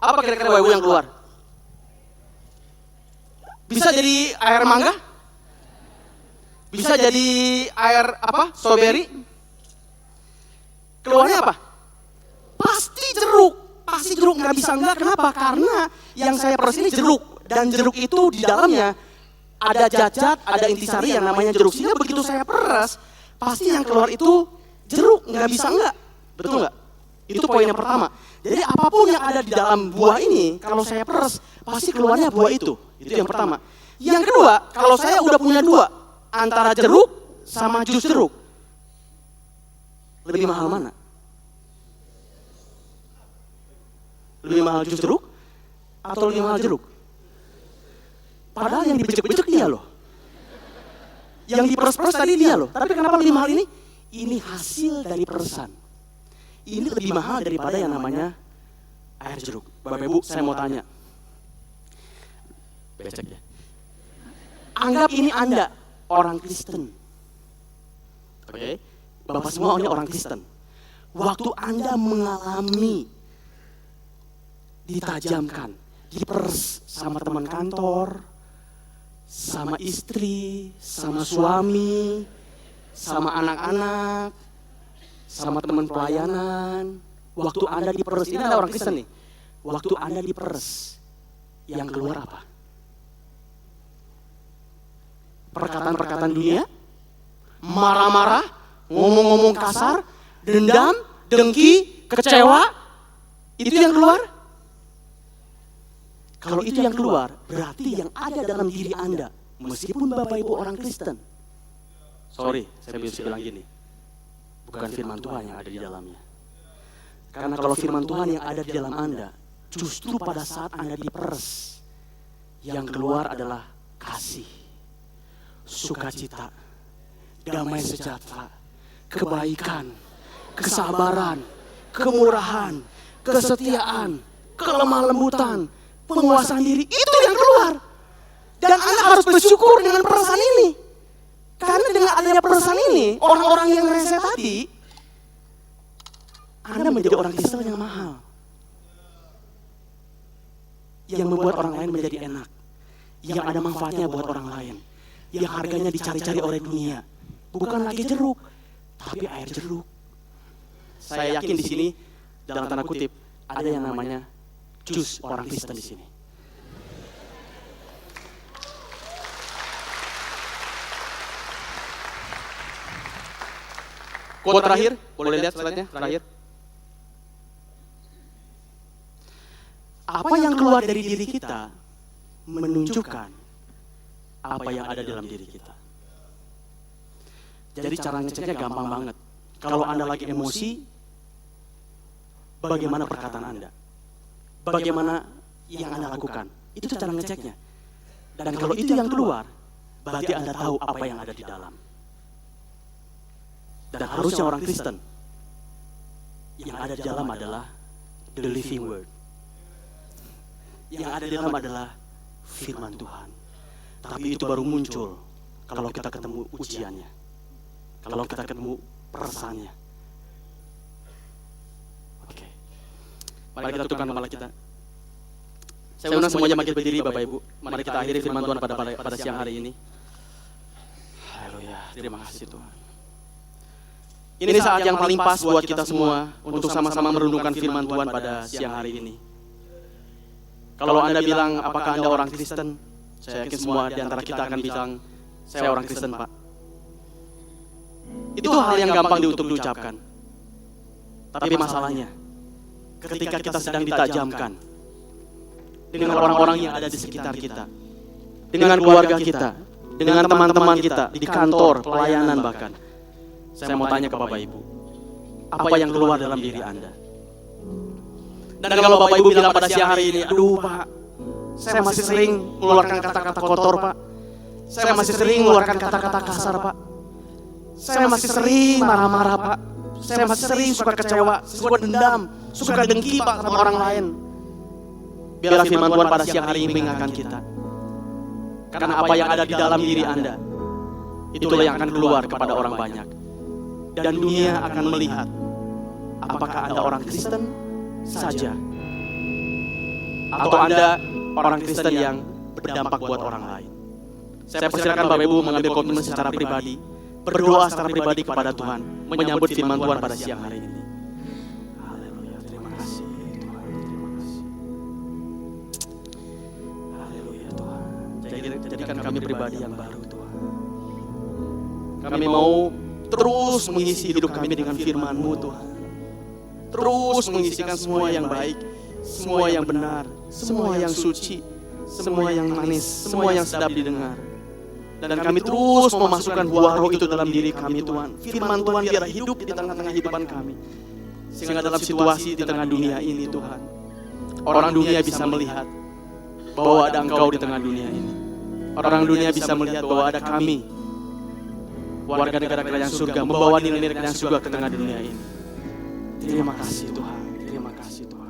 Apa kira-kira Bapak Ibu yang keluar? Bisa jadi air mangga? Bisa jadi air apa? Strawberry? Keluarnya apa? Pasti jeruk nggak bisa enggak. Kenapa? Karena yang saya peres ini jeruk. Dan jeruk itu di dalamnya ada jajat, ada intisari yang namanya jeruk. Sehingga begitu saya peres, pasti yang keluar itu jeruk, nggak bisa enggak. Betul nggak? Itu poin yang pertama. Jadi apapun yang ada di dalam buah ini, kalau saya peres, pasti keluarnya buah itu. Itu yang pertama. Yang kedua, kalau saya udah punya 2, antara jeruk sama jus jeruk, lebih mahal mana? Lebih mahal jus jeruk atau lebih mahal jeruk? Padahal yang dibejek-bejek dia loh. Yang diperes-peres tadi dia loh. Tapi kenapa lebih mahal ini? Ini hasil dari peresan. Ini lebih mahal daripada yang namanya air jeruk. Bapak Ibu, saya mau tanya. Becek ya. Anggap ini Anda orang Kristen. Oke? Bapak semua ini orang Kristen. Waktu Anda mengalami ditajamkan, diperes sama teman kantor, sama istri, sama suami, sama anak-anak, sama teman pelayanan. Waktu Anda diperes, ini Anda orang Kristen nih. Waktu Anda diperes, yang keluar apa? Perkataan-perkataan dunia, marah-marah, ngomong-ngomong kasar, dendam, dengki, kecewa, itu yang keluar? Kalau itu yang keluar, berarti yang ada dalam diri Anda, meskipun Bapak Ibu orang Kristen. Sorry, saya bisa bilang gini, bukan firman Tuhan yang ada di dalamnya. Karena kalau firman Tuhan yang ada di dalam Anda, justru pada saat Anda diperes, yang keluar adalah kasih, sukacita, damai sejahtera, kebaikan, kesabaran, kemurahan, kesetiaan, kelemah lembutan, penguasaan diri. Itu yang keluar. Dan Anda harus bersyukur dengan peresan ini. Karena dengan adanya peresan ini, orang-orang yang rese tadi, Anda menjadi orang Kristen yang mahal. Yang membuat orang lain menjadi enak. Yang ada manfaatnya buat orang lain. Yang harganya dicari-cari oleh dunia. Bukan lagi jeruk, tapi air jeruk. Saya yakin di sini, dalam tanda kutip, ada yang namanya jus orang Kristen di sini. Quote terakhir, boleh lihat slide-nya terakhir. Apa yang keluar dari diri kita menunjukkan apa yang ada dalam diri kita. Jadi cara ngeceknya gampang banget. Kalau Anda lagi emosi, bagaimana perkataan Anda? Bagaimana yang Anda lakukan? Itu cara ngeceknya. Dan kalau itu yang keluar, berarti Anda tahu apa yang ada di dalam. Dan harusnya orang Kristen, yang ada di dalam adalah the living word. Yang ada di dalam adalah firman Tuhan. Tapi itu baru muncul kalau kita ketemu ujiannya. Kalau kita ketemu perasaannya. Oke. Mari kita tundukkan kepala kita. Saya undang semuanya makin berdiri Bapak Ibu. Mari kita akhiri firman Tuhan pada siang hari ini. Haleluya. Terima kasih Tuhan. Ini saat yang paling pas buat kita semua untuk sama-sama merenungkan firman Tuhan pada siang hari ini. Kalau Anda bilang, apakah Anda orang Kristen? Saya yakin semua di antara kita akan bilang, saya orang Kristen, Pak. Itu hal yang gampang untuk diucapkan. Tapi masalahnya, ketika kita sedang ditajamkan dengan orang-orang yang ada di sekitar kita, dengan keluarga kita, dengan teman-teman kita, di kantor, pelayanan bahkan. Saya mau tanya ke Bapak Ibu, apa yang keluar dalam diri Anda? Dan kalau Bapak Ibu bilang pada siang hari ini, aduh Pak, saya masih sering mengeluarkan kata-kata kotor Pak. Saya masih sering mengeluarkan kata-kata kasar Pak. Saya masih sering marah-marah Pak. Saya masih sering suka kecewa, suka dendam, suka dengki Pak sama orang lain. Biarlah firman Tuhan pada siang hari ini mengingatkan kita. Karena apa yang ada di dalam diri Anda, itulah yang akan keluar kepada orang banyak. Dan dunia akan melihat apakah Anda orang Kristen saja atau Anda orang Kristen yang berdampak buat orang lain. Saya persilakan Bapak Ibu mengambil komitmen secara pribadi, berdoa secara pribadi kepada Tuhan, menyambut firman Tuhan pada siang hari ini. Haleluya, terima kasih Tuhan, terima kasih. Haleluya Tuhan. Jadikan kami pribadi yang baru Tuhan. Kami mau terus mengisi hidup kami dengan firman-Mu Tuhan. Terus mengisikan semua yang baik, semua yang benar, semua yang suci, semua yang manis, semua yang sedap didengar. Dan kami terus memasukkan buah roh itu dalam diri kami Tuhan. Firman Tuhan biar hidup di tengah-tengah kehidupan kami. Sehingga dalam situasi di tengah dunia ini Tuhan, orang dunia bisa melihat bahwa ada Engkau di tengah dunia ini. Orang dunia bisa melihat bahwa ada kami, warga negara kerajaan surga, membawa nilai-nilai kerajaan surga ke tengah dunia ini. Terima kasih Tuhan, terima kasih Tuhan.